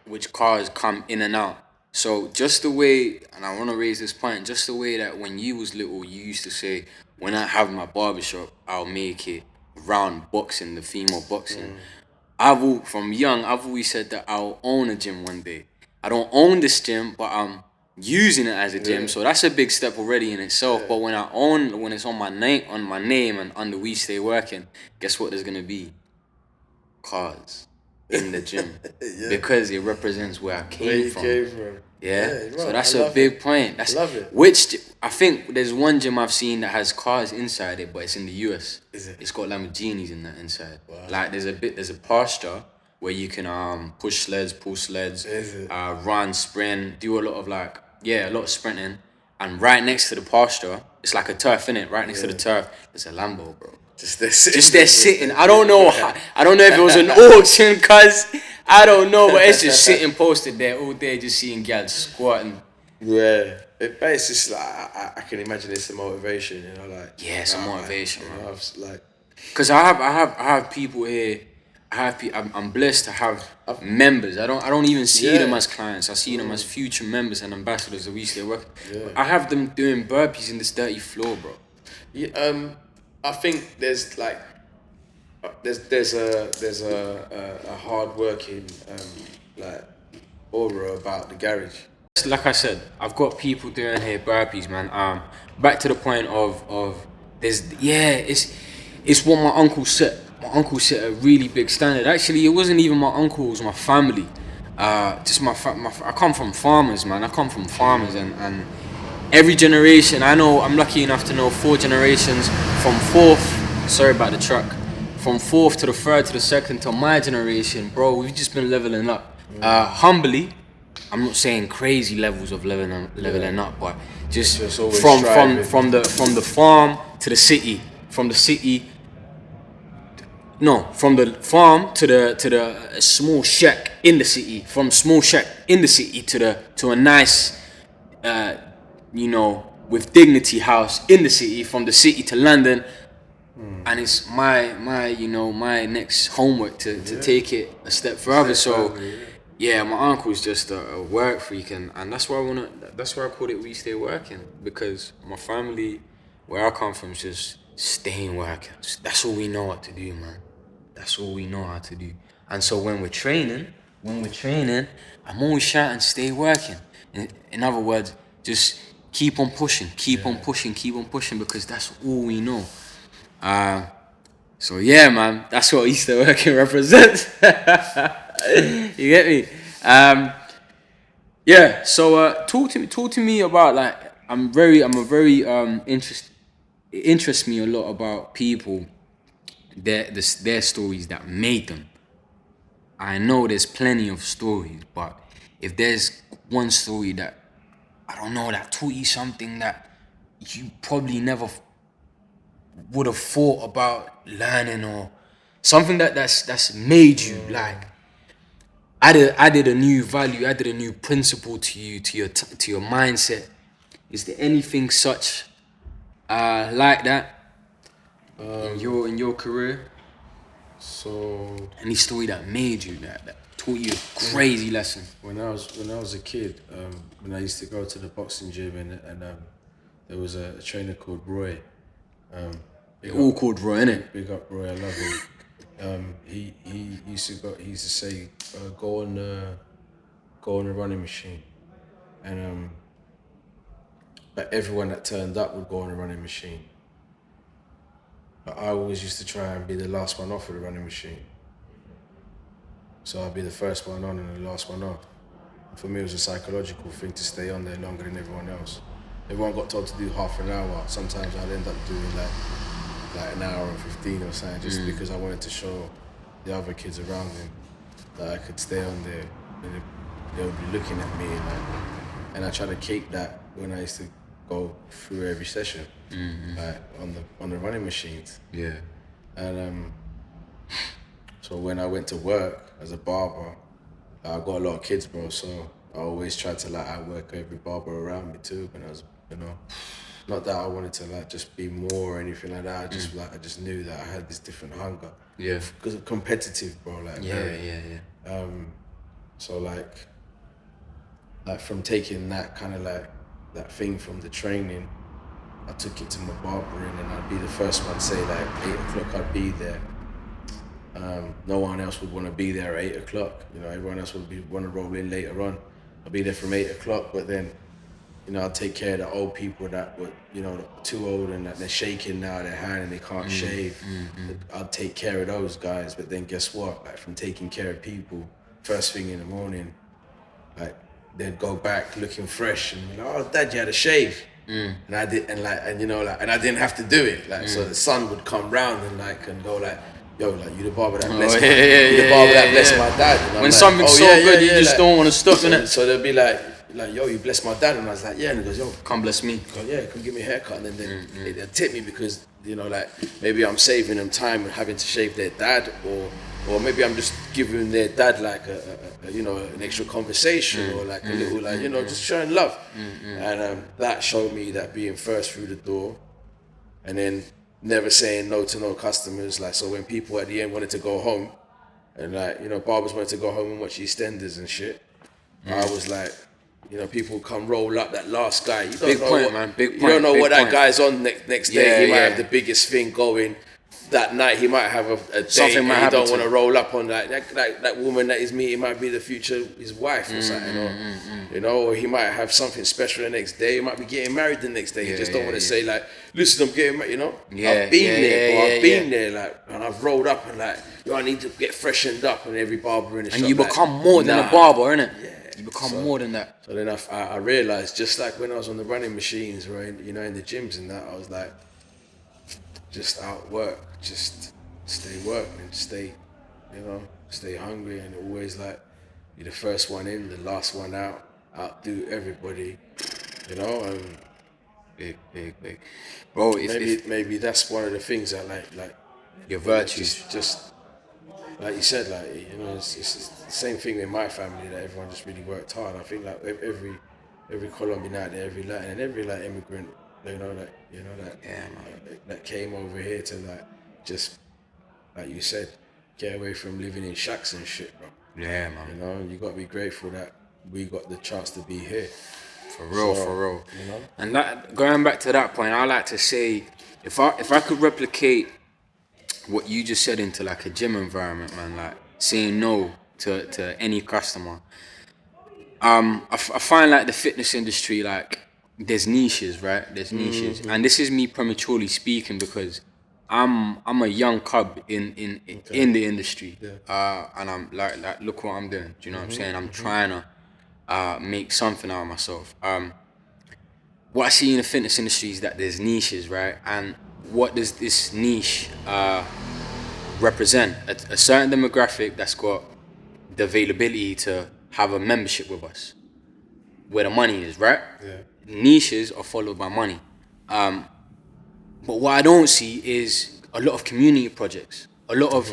which cars come in and out. So just the way, and I want to raise this point, just the way that when you was little, you used to say, when I have my barbershop, I'll make it around boxing, the theme of boxing. From young, I've always said that I'll own a gym one day. I don't own this gym, but I'm using it as a gym. So that's a big step already in itself. But when it's on my name and under We Stay Working, guess what? There's gonna be cars in the gym because it represents where I came from. Yeah, so that's a big point. That's love it. Which I think there's one gym I've seen that has cars inside it, but it's in the US. Is it? It's got Lamborghinis in that inside. Wow. Like there's a pasture where you can push sleds, pull sleds, run, sprint, do a lot of a lot of sprinting. And right next to the pasture, it's like a turf, innit? Right next to the turf, there's a Lambo, bro. Just there sitting. I don't know if it was an auction, cuz I don't know, but it's just sitting posted there all day, just seeing gals squatting. Yeah, but it's just like I can imagine it's a motivation, you know, like it's a motivation, man. man. Like, cause I have people here. I'm blessed to have members. I don't even see them as clients. I see them as future members and ambassadors of We Stay Working. Yeah. I have them doing burpees in this dirty floor, bro. Yeah, I think there's like there's a hard working like aura about the garage. Like I said, I've got people doing here burpees, man. Back to the point of it's what my uncle set. My uncle set a really big standard. Actually, it wasn't even my uncle; it was my family. Just I come from farmers, man. I come from farmers, and every generation. I know I'm lucky enough to know 4 generations from 4th. Sorry about the truck. From 4th to the 3rd to the 2nd to my generation, bro. We've just been leveling up. Humbly, I'm not saying crazy levels of leveling up, but just from the farm to the city, from the farm to the small shack in the city, from small shack in the city to a nice, with dignity house in the city, from the city to London. And it's my next homework to take it a step further. So my uncle's just a work freak, and that's why I called it We Stay Working, because my family, where I come from, is just staying working. That's all we know what to do, man. That's all we know how to do. And so when we're training, I'm always shouting, stay working. In other words, just keep on pushing, keep on pushing, because that's all we know. So yeah, man, that's what Easter working represents. You get me? So talk to me about, like, it interests me a lot about people, their stories that made them. I know there's plenty of stories, but if there's one story that, I don't know, that taught you something that you probably never would have thought about learning, or something that's made you, like, added a new value, added a new principle to you, to your mindset. Is there anything such like that in your career? So any story that made you, that taught you a crazy lesson? When I was a kid, when I used to go to the boxing gym, and there was a trainer called Roy. They're all called Roy, innit? Big up Roy, I love him. He used to say, go on the running machine, and but everyone that turned up would go on the running machine. But I always used to try and be the last one off of the running machine. So I'd be the first one on and the last one off. For me, it was a psychological thing to stay on there longer than everyone else. Everyone got told to do half an hour. Sometimes I'd end up doing like an hour and 15 or something, just because I wanted to show the other kids around me that I could stay on there, and they would be looking at me, and I try to keep that when I used to go through every session, like on the running machines. Yeah. And so when I went to work as a barber, I got a lot of kids, bro. So I always tried to outwork every barber around me too. When I was, not that I wanted to just be more or anything like that. I just knew that I had this different hunger. Yeah. Because competitive, bro. Yeah. So from taking that kind of that thing from the training, I took it to my barbering, and I'd be the first one, say 8 o'clock I'd be there. No one else would want to be there at 8 o'clock. Everyone else would want to roll in later on. I'd be there from 8 o'clock, but then I'll take care of the old people that were, too old and that they're shaking now their hand and they can't shave. I'll take care of those guys. But then guess what? Like from taking care of people, first thing in the morning, like they'd go back looking fresh and be like, oh, Dad, you had a shave. And I did, and and I didn't have to do it. Like so, the son would come round and go like, yo, like you the barber that blessed my dad. And I'm When like, something's so good, you just don't want to stop, innit? So they'll be like, yo, you blessed my dad, and I was like, yeah, and he goes, yo, Come bless me. come give me a haircut, and then they'll tip me because like maybe I'm saving them time and having to shave their dad, or maybe I'm just giving their dad like an extra conversation or like a little just showing love, and that showed me that being first through the door, and then never saying no to no customers. Like so when people at the end wanted to go home, and like barbers wanted to go home and watch EastEnders and shit, I was like. People come roll up that last guy. You don't Big know point, what, man. Big You point, don't know big what point. that guy's on next day. Yeah, He might yeah. have the biggest thing going. That night he might have a date Something and might you happen don't to want to him. roll up on that woman that he's meeting might be the future his wife or something, or he might have something special the next day. He might be getting married the next day. You just don't want to say like, listen, I'm getting married. I've been there, like, and I've rolled up and like, I need to get freshened up, and every barber in the shop. And you like, become more than a barber, innit? Yeah. You become more than that. So then I realized, just like when I was on the running machines or in the gyms and that, I was like, just out work, just stay work and stay hungry and always like be the first one in, the last one out, outdo everybody, and Big. Bro, maybe that's one of the things that like your virtues. just like you said, like it's the same thing in my family that everyone just really worked hard. I think like every Colombian out there, every Latin and every like immigrant, that came over here to like just like you said, get away from living in shacks and shit, bro. Yeah, man. You got to be grateful that we got the chance to be here. For real. And that, going back to that point, I like to say, if I could replicate what you just said into like a gym environment, man, like saying no to any customer. I find like the fitness industry, like there's niches, right? There's niches, and this is me prematurely speaking because I'm a young cub in the industry, and I'm like look what I'm doing. Do you know what I'm saying? I'm trying to make something out of myself. What I see in the fitness industry is that there's niches, right? And what does this niche represent? A certain demographic that's got the availability to have a membership with us, where the money is, right? Yeah. Niches are followed by money. But what I don't see is a lot of community projects, a lot of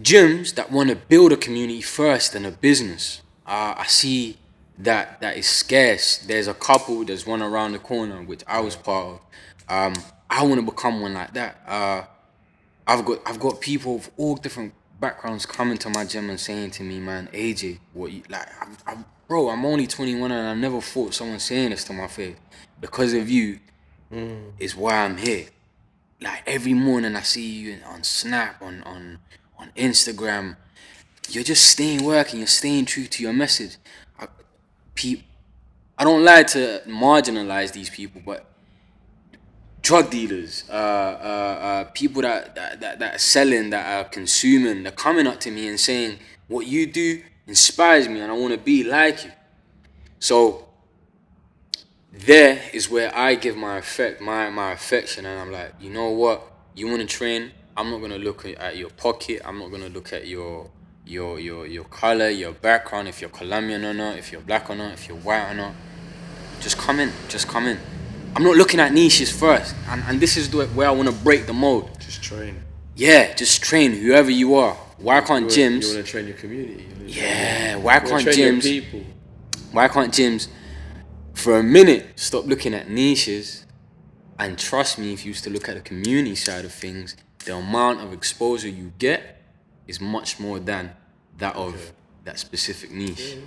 gyms that want to build a community first and a business. I see that is scarce. There's a couple, there's one around the corner, which I was part of. I want to become one like that. I've got people of all different backgrounds coming to my gym and saying to me, man, AJ, what you like? Bro, I'm only 21 and I never thought someone saying this to my face. Because of you is why I'm here. Like every morning I see you on Snap, on Instagram. You're just staying working. You're staying true to your message. I don't like to marginalize these people, but drug dealers, people that are selling, that are consuming, they're coming up to me and saying, what you do inspires me and I want to be like you. So there is where I give my affection, and I'm like, you know what? You want to train? I'm not going to look at your pocket. I'm not going to look at your color, your background, if you're Colombian or not, if you're black or not, if you're white or not. Just come in. I'm not looking at niches first. And this is where I want to break the mold. Just train. Yeah, just train whoever you are. Why can't gyms... You want to train your community. Why can't gyms... People. Why can't gyms, for a minute, stop looking at niches? And trust me, if you used to look at the community side of things, the amount of exposure you get is much more than that of that specific niche. Yeah.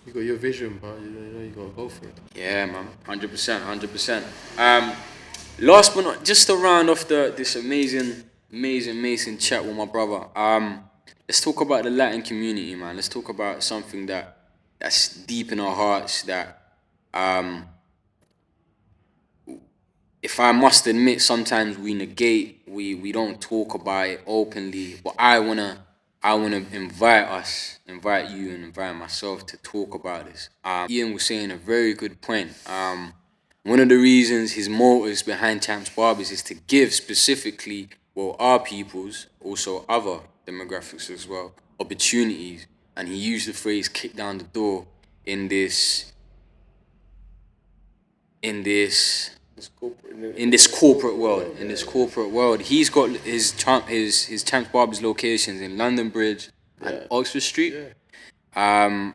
You got your vision, but you got to go for it. Yeah, man, 100%. Last but not, just to round off this amazing chat with my brother. Let's talk about the Latin community, man. Let's talk about something that's deep in our hearts, that If I must admit, sometimes we don't talk about it openly, but I wanna invite you and invite myself to talk about this. Ian was saying a very good point. One of the reasons his motives behind Champs Barbers is to give specifically, well, our peoples, also other demographics as well, opportunities, and he used the phrase "kick down the door" in this in this in this corporate world. In this corporate world, he's got his Champs Barbers locations in London Bridge and Oxford Street. And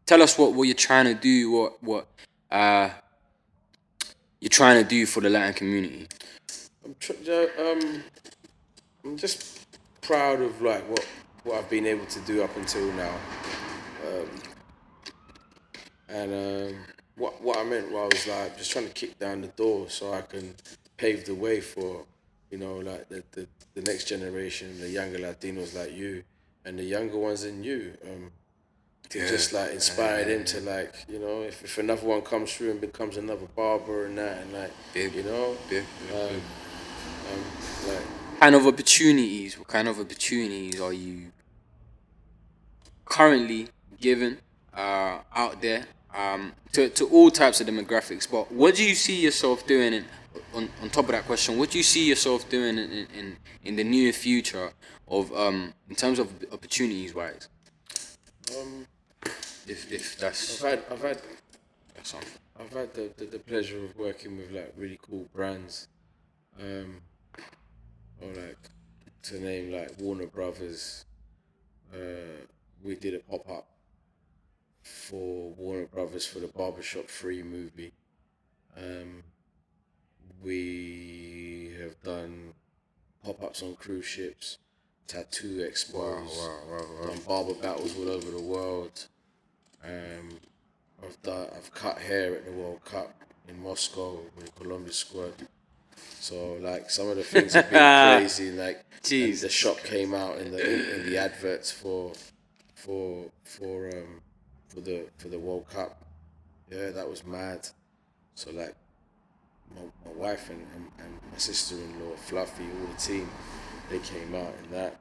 tell us what you're trying to do. What uh you're trying to do for the Latin community. I'm just proud of like what I've been able to do up until now, and what I meant was like just trying to kick down the door so I can pave the way for, like the next generation, the younger Latinos like you, and the younger ones than you. To just like inspire them to like, if another one comes through and becomes another barber and that, and like, Big, you know, big. like What kind of opportunities are you currently given out there to all types of demographics? But what do you see yourself doing? On top of that question, what do you see yourself doing in the near future of in terms of opportunities wise? If that's I've had that's something. I've had the pleasure of working with like really cool brands, or like to name like Warner Brothers. We did a pop up for Warner Brothers for the Barbershop 3 movie. We have done pop ups on cruise ships, tattoo expos, done barber battles all over the world. I've cut hair at the World Cup in Moscow with the Columbus squad. So like some of the things have been crazy. Like and the shop came out in the adverts for the World Cup. Yeah, that was mad. So like my wife and my sister-in-law, Fluffy, all the team, they came out in that.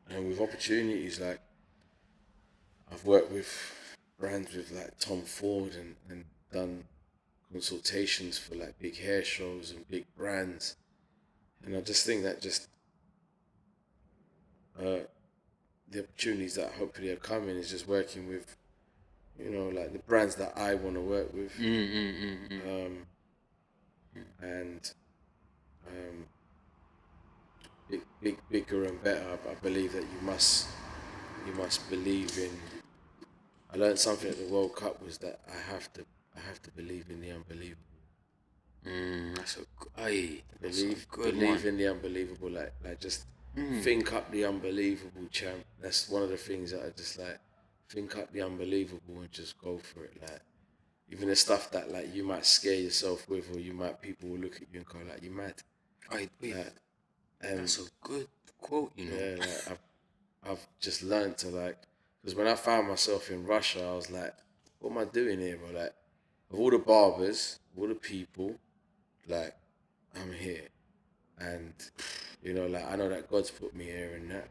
And with opportunities, like I've worked with brands with like Tom Ford and done consultations for like big hair shows and big brands. And I just think that just the opportunities that hopefully are coming is just working with, like the brands that I want to work with. And bigger and better. I believe that you must believe in. I learned something at the World Cup was that I have to believe in the unbelievable. That's a good Believe one. in the unbelievable. Like just think up the unbelievable, champ. That's one of the things that I just like. Think up the unbelievable and just go for it. Like even the stuff that like you might scare yourself with, or people will look at you and go like, "You mad?" Like, That's a good quote, yeah, like I've just learned to like, because when I found myself in Russia, I was like, what am I doing here, bro? Like, of all the barbers, all the people, like, I'm here. And, like, I know that God's put me here and that.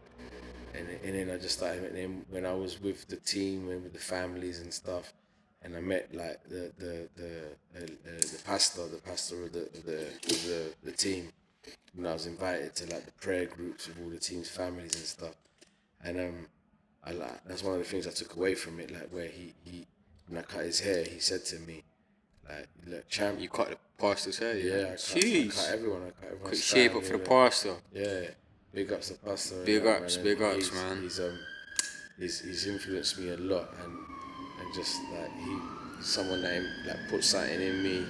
And then I just started, and then when I was with the team and with the families and stuff, and I met like the pastor of the team, and I was invited to like the prayer groups with all the team's families and stuff. And I like that's one of the things I took away from it. Like where he when I cut his hair, he said to me, like, "Look, champ, You cut the pastor's hair, yeah? yeah, I cut everyone. I cut everyone. Quick shape up for the pastor. Yeah, big ups to pastor. and Big that, ups, man. big And ups, man. He's influenced me a lot, and just like he's someone that like put something in me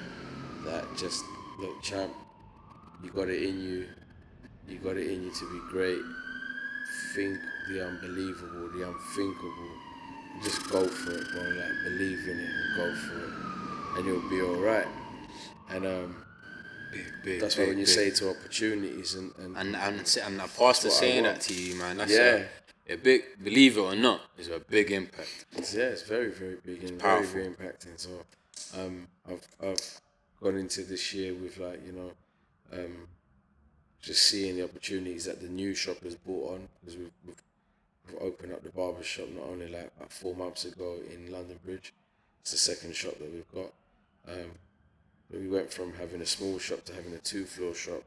that just look, champ, you got it in you. You got it in you to be great. Think the unbelievable, the unthinkable. Just go for it, bro. Like believe in it and go for it, and you'll be all right. And that's why when you say to opportunities and And the pastor what I saying want. that to you, man, that's yeah, believe it or not, it's a big impact. It's very, very big and very, powerful. very impacting. So, I've gone into this year with just seeing the opportunities that the new shop has brought on, because we've opened up the barber shop not only like about 4 months ago in London Bridge. It's the second shop that we've got. But we went from having a small shop to having a 2-floor shop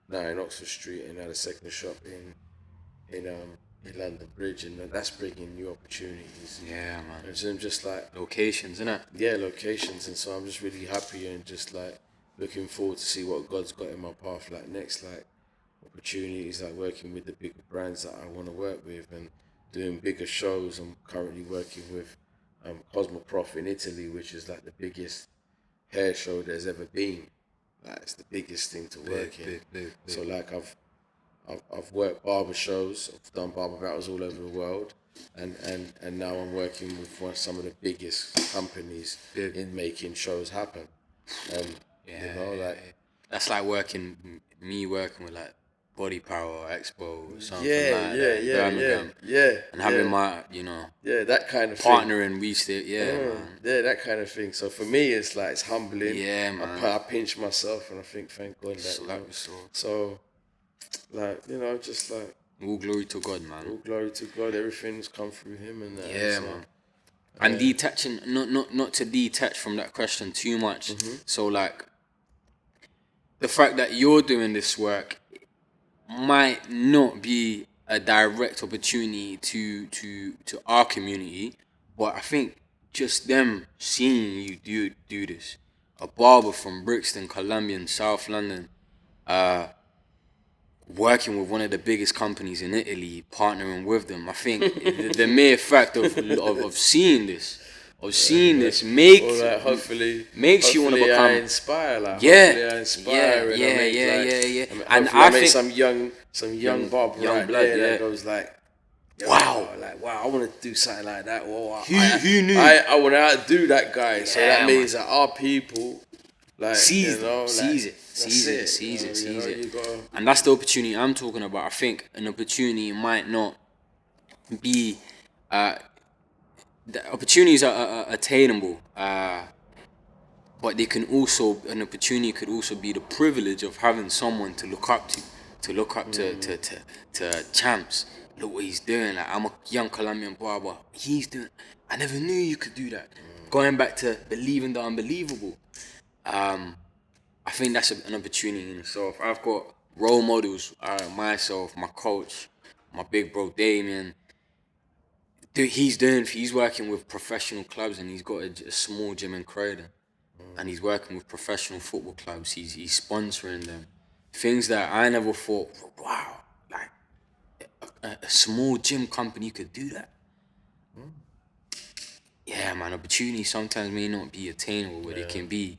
now in Oxford Street, and now the second shop in London Bridge, and that's bringing new opportunities. Yeah, man. And so I'm just like Locations, innit? yeah, locations, and so I'm just really happy and just like looking forward to see what God's got in my path like next, like opportunities like working with the bigger brands that I want to work with and doing bigger shows. I'm currently working with Cosmoprof in Italy, which is like the biggest hair show there's ever been. Like it's the biggest thing to work in. Big. So like I've worked barber shows, I've done barber battles all over the world, and now I'm working with some of the biggest companies in making shows happen. You know, like that's like working with like Body Power Expo or something Birmingham. And having my, that kind of partnering, man. Yeah, that kind of thing. So for me, it's like it's humbling. Yeah, man. I pinch myself and I think, thank God that. So, like just like all glory to God, man. All glory to God. Everything's come through Him and that. Yeah, man. And detaching, not to detach from that question too much. Mm-hmm. So like, the fact that you're doing this work might not be a direct opportunity to our community, but I think just them seeing you do this, a barber from Brixton, Colombian, South London, working with one of the biggest companies in Italy, partnering with them, I think the mere fact of seeing this, makes you want to become. I inspire, like hopefully I inspire, and I make some young barber right blood, there that goes like, wow, I want to do something like that. Or who knew? I want to outdo that guy. So that means that our people like sees it. And that's the opportunity I'm talking about. I think an opportunity might not be. The opportunities are attainable, but they can also, an opportunity could also be the privilege of having someone to look up to Champs. Look what he's doing. Like, I'm a young Colombian barber. He's doing. I never knew you could do that. Going back to believing the unbelievable. I think that's an opportunity in itself. I've got role models. Myself, my coach, my big bro Damien. He's working with professional clubs, and he's got a small gym in Croydon, and he's working with professional football clubs. He's sponsoring them, things that I never thought. Wow, like a small gym company could do that. Yeah, man. Opportunities sometimes may not be attainable, but it can be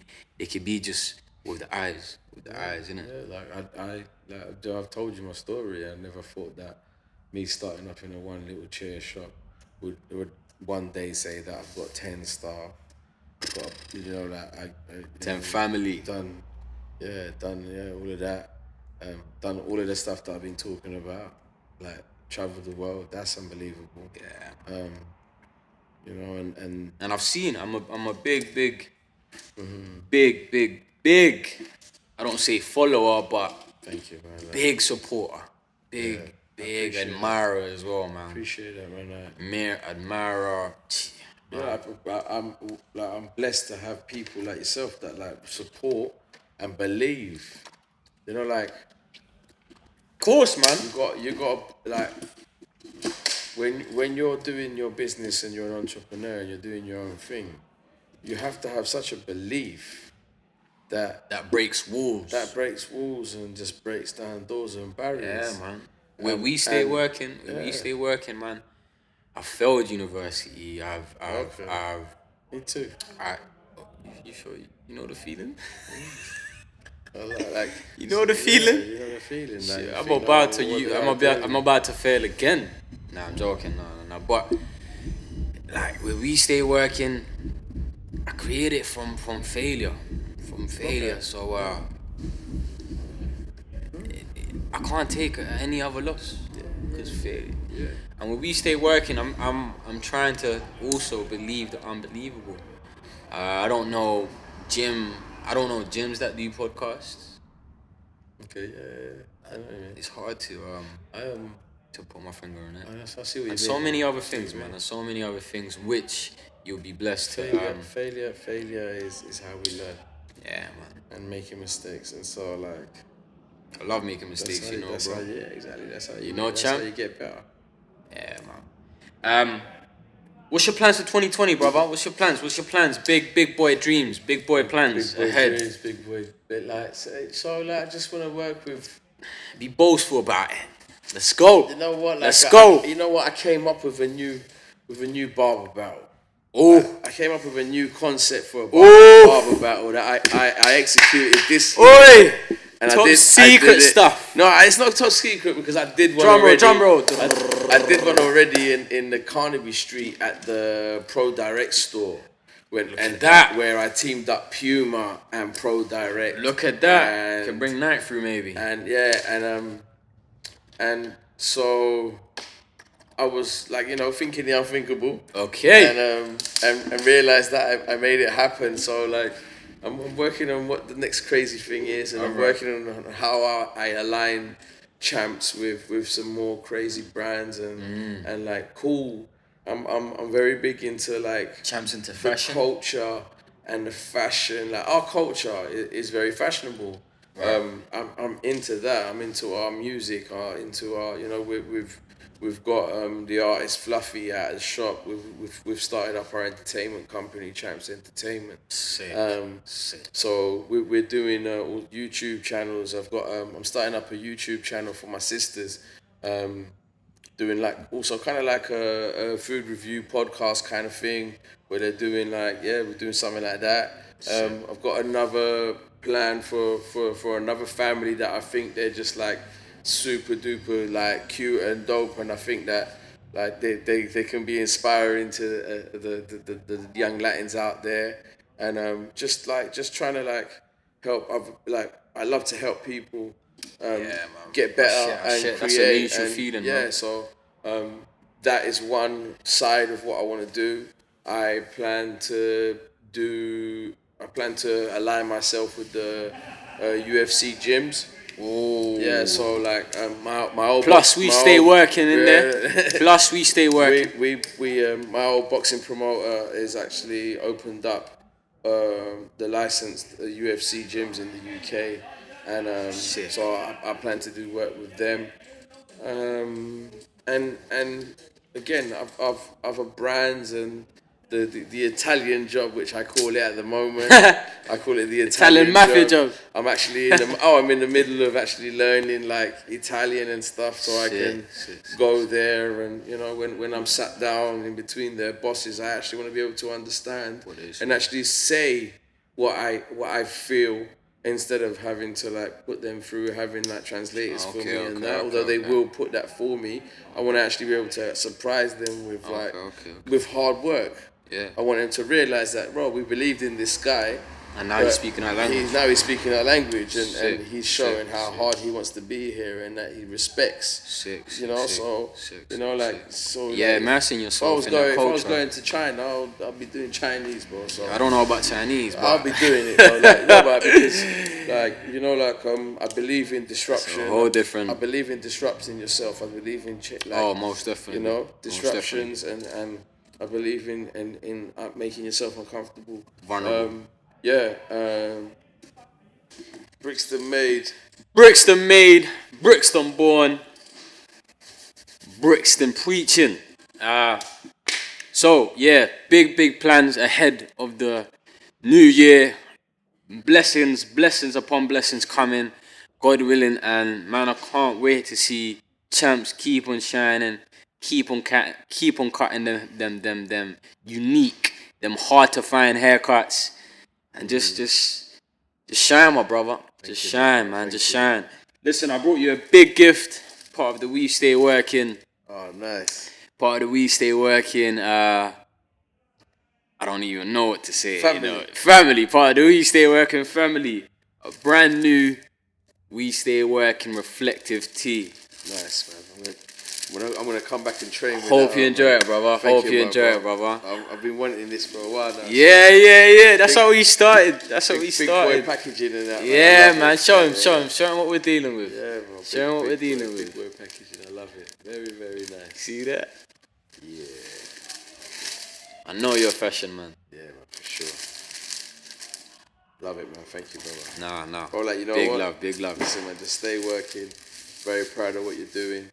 just with the eyes, innit? Yeah, I've told you my story. I never thought that me starting up in a one little chair shop would one day say that I've got 10 staff, I've got 10 family. Done all of that, done all of the stuff that I've been talking about, like traveled the world. That's unbelievable. Yeah. And I've seen. I'm a big. I don't say follower, but thank you, man. Big supporter, big admirer as well, man. Appreciate that, man. Mere admirer. Yeah, I'm blessed to have people like yourself that like support and believe. Like. Of course, man. You got like when you're doing your business and you're an entrepreneur and you're doing your own thing, you have to have such a belief that breaks walls. That breaks walls and just breaks down doors and barriers. Yeah, man. When we stay working, man. I failed university. I've Me too. You sure you know the feeling? Like you know the feeling. Yeah, you know the feeling. Shit, Like, I'm about to fail again. Nah, I'm joking. No. But like when we stay working, I created from failure. Okay. So I can't take any other loss. is failure. Yeah. And when we stay working, I'm trying to also believe the unbelievable. I don't know gyms that do podcasts. Okay. Yeah. I know what you mean. It's hard to I to put my finger on it. I see what you mean. And so many other I see what things, you man. mean. And so many other things which you'll be blessed to. Failure is how we learn, Yeah, man. and making mistakes, and so like I love making mistakes, bro. yeah, exactly. That's how You know, that's champ? how you get better. Yeah, man. What's your plans for 2020, brother? What's your plans? Big boy dreams, big boy plans Big boy ahead. dreams, big boy. Bit like so like I just want to work with. Be boastful about it. Let's go. You know what? Like Let's go. You know what? I came up with a new barber battle. Oh, I came up with a new concept for a Ooh. barber battle that I executed this year. oi! And Top I secret did it. stuff. No, it's not top secret because I did one Drum roll, already. drum roll. I did one already in the Carnaby Street at the Pro Direct store. Where I teamed up Puma and Pro Direct. Look at that. And, Can bring night through maybe. And yeah, and so I was like, thinking the unthinkable. Okay. And realized that I made it happen. So like, I'm working on what the next crazy thing is, and I'm working on how I align champs with some more crazy brands and like cool. I'm very big into like Champs into the fashion. culture and the fashion. Like our culture is very fashionable. Right. I'm into that. I'm into our music. Into our we've got the artist Fluffy at the shop. We've started up our entertainment company, Champs Entertainment. Sick. Sick. So we're doing all YouTube channels. I've got I'm starting up a YouTube channel for my sisters. Doing like also kind of like a food review podcast kind of thing where they're doing like we're doing something like that. I've got another plan for another family that I think they're just like super duper like cute and dope, and I think that like they can be inspiring to the young Latins out there, and just trying to like help other, like I love to help people Man. get better and Shit. create. That's a mutual and, feeling, yeah, man. so that is one side of what I want to do. I plan to align myself with the UFC gyms. Oh. Yeah, so like my old Plus we stay working in there. Plus we stay working. we my old boxing promoter is actually opened up the licensed UFC gyms in the UK, and so I plan to do work with them. And again, I've other brands and the Italian job, which I call it at the moment. I call it the Italian mafia job. I'm actually I'm in the middle of actually learning like Italian and stuff, so I can go there and when I'm sat down in between their bosses, I actually want to be able to understand and actually say what I feel, instead of having to like put them through having like translators for me and that. Although they will put that for me, I want to actually be able to surprise them with with hard work. Yeah. I want them to realize that, bro, we believed in this guy. And now he's speaking our language. He's speaking our language, and he's showing how hard he wants to be here and that he respects. Yeah, immersing yourself in that culture. If I was going to China, I'll be doing Chinese, bro. So I don't know about Chinese, but I'll be doing it, bro. Because I believe in disruption. It's a whole different. I believe in disrupting yourself. I believe in most definitely. Disruptions, and I believe in making yourself uncomfortable. Vulnerable. Brixton made. Brixton born, Brixton preaching. So yeah, big plans ahead of the new year. Blessings upon blessings coming, God willing, and man, I can't wait to see Champs keep on shining, keep on cutting them unique, them hard to find haircuts. And just shine, my brother. Just shine, man. Just shine. Listen, I brought you a big gift. Part of the We Stay Working. Oh, nice. Part of the We Stay Working. I don't even know what to say. Family. Family. Part of the We Stay Working family. A brand new We Stay Working reflective tee. Nice, man. I'm gonna come back and train. Hope you enjoy it, brother. Hope you enjoy it, brother. I've been wanting this for a while now. Yeah. That's how we started. That's how we Big started. boy packaging and that. Yeah, man. Show him what we're dealing with. Yeah, bro. Show him what we're dealing with. Big boy packaging. I love it. Very, very nice. See that? Yeah. I know you're a fashion man. Yeah, man, for sure. Love it, man. Thank you, brother. Nah. Bro, like, you know big what? love, big love. Listen, man, just stay working. Very proud of what you're doing.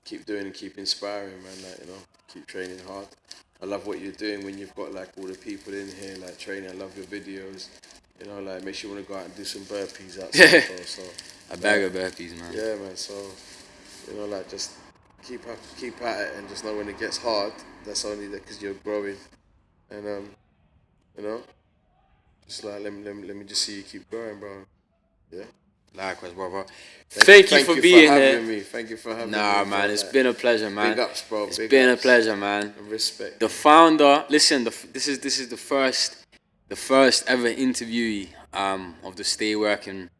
Keep doing and keep inspiring, man. Like, you know, keep training hard. I love what you're doing when you've got like all the people in here, like training. I love your videos. You know, like makes you want to go out and do some burpees outside. So A bag of burpees, man. yeah, man. So you know, like just keep at it, and just know when it gets hard, that's only because you're growing. And you know, just like let me just see you keep growing, bro. Yeah. Likewise, brother. Thank you for being here. Thank you for having me. Nah, man, it's been a pleasure, man. Big ups, bro. It's been a pleasure, man. And respect. The founder, listen, this is the first ever interviewee of the Stay Working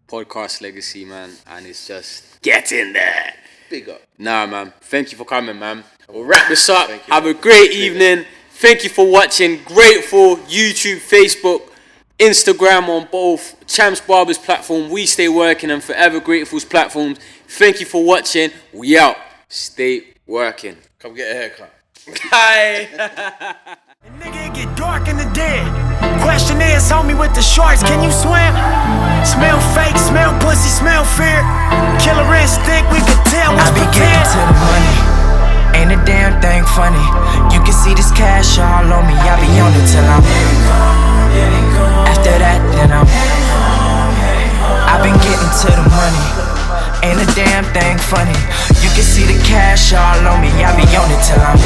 podcast legacy, man, and it's just getting there. Big up. Nah, man. Thank you for coming, man. We'll wrap this up. Thank you, Have man. a great evening. Thank you for watching. Grateful. YouTube, Facebook, Instagram on both Champsbarbers platform, We Stay Working, and Forever Grateful's platforms. Thank you for watching. We out. Stay working. Come get a haircut. Bye. Nigga, it get dark in the dead. Question is, homie with the shorts, can you swim? Smell fake, smell pussy, smell fear. Killer instinct, we can tell what's I be pretend. getting to the money, ain't a damn thing funny. You can see this cash all on me, I be on it till I'm after that, then I've been getting to the money, ain't a damn thing funny. You can see the cash all on me, I be on it till I'm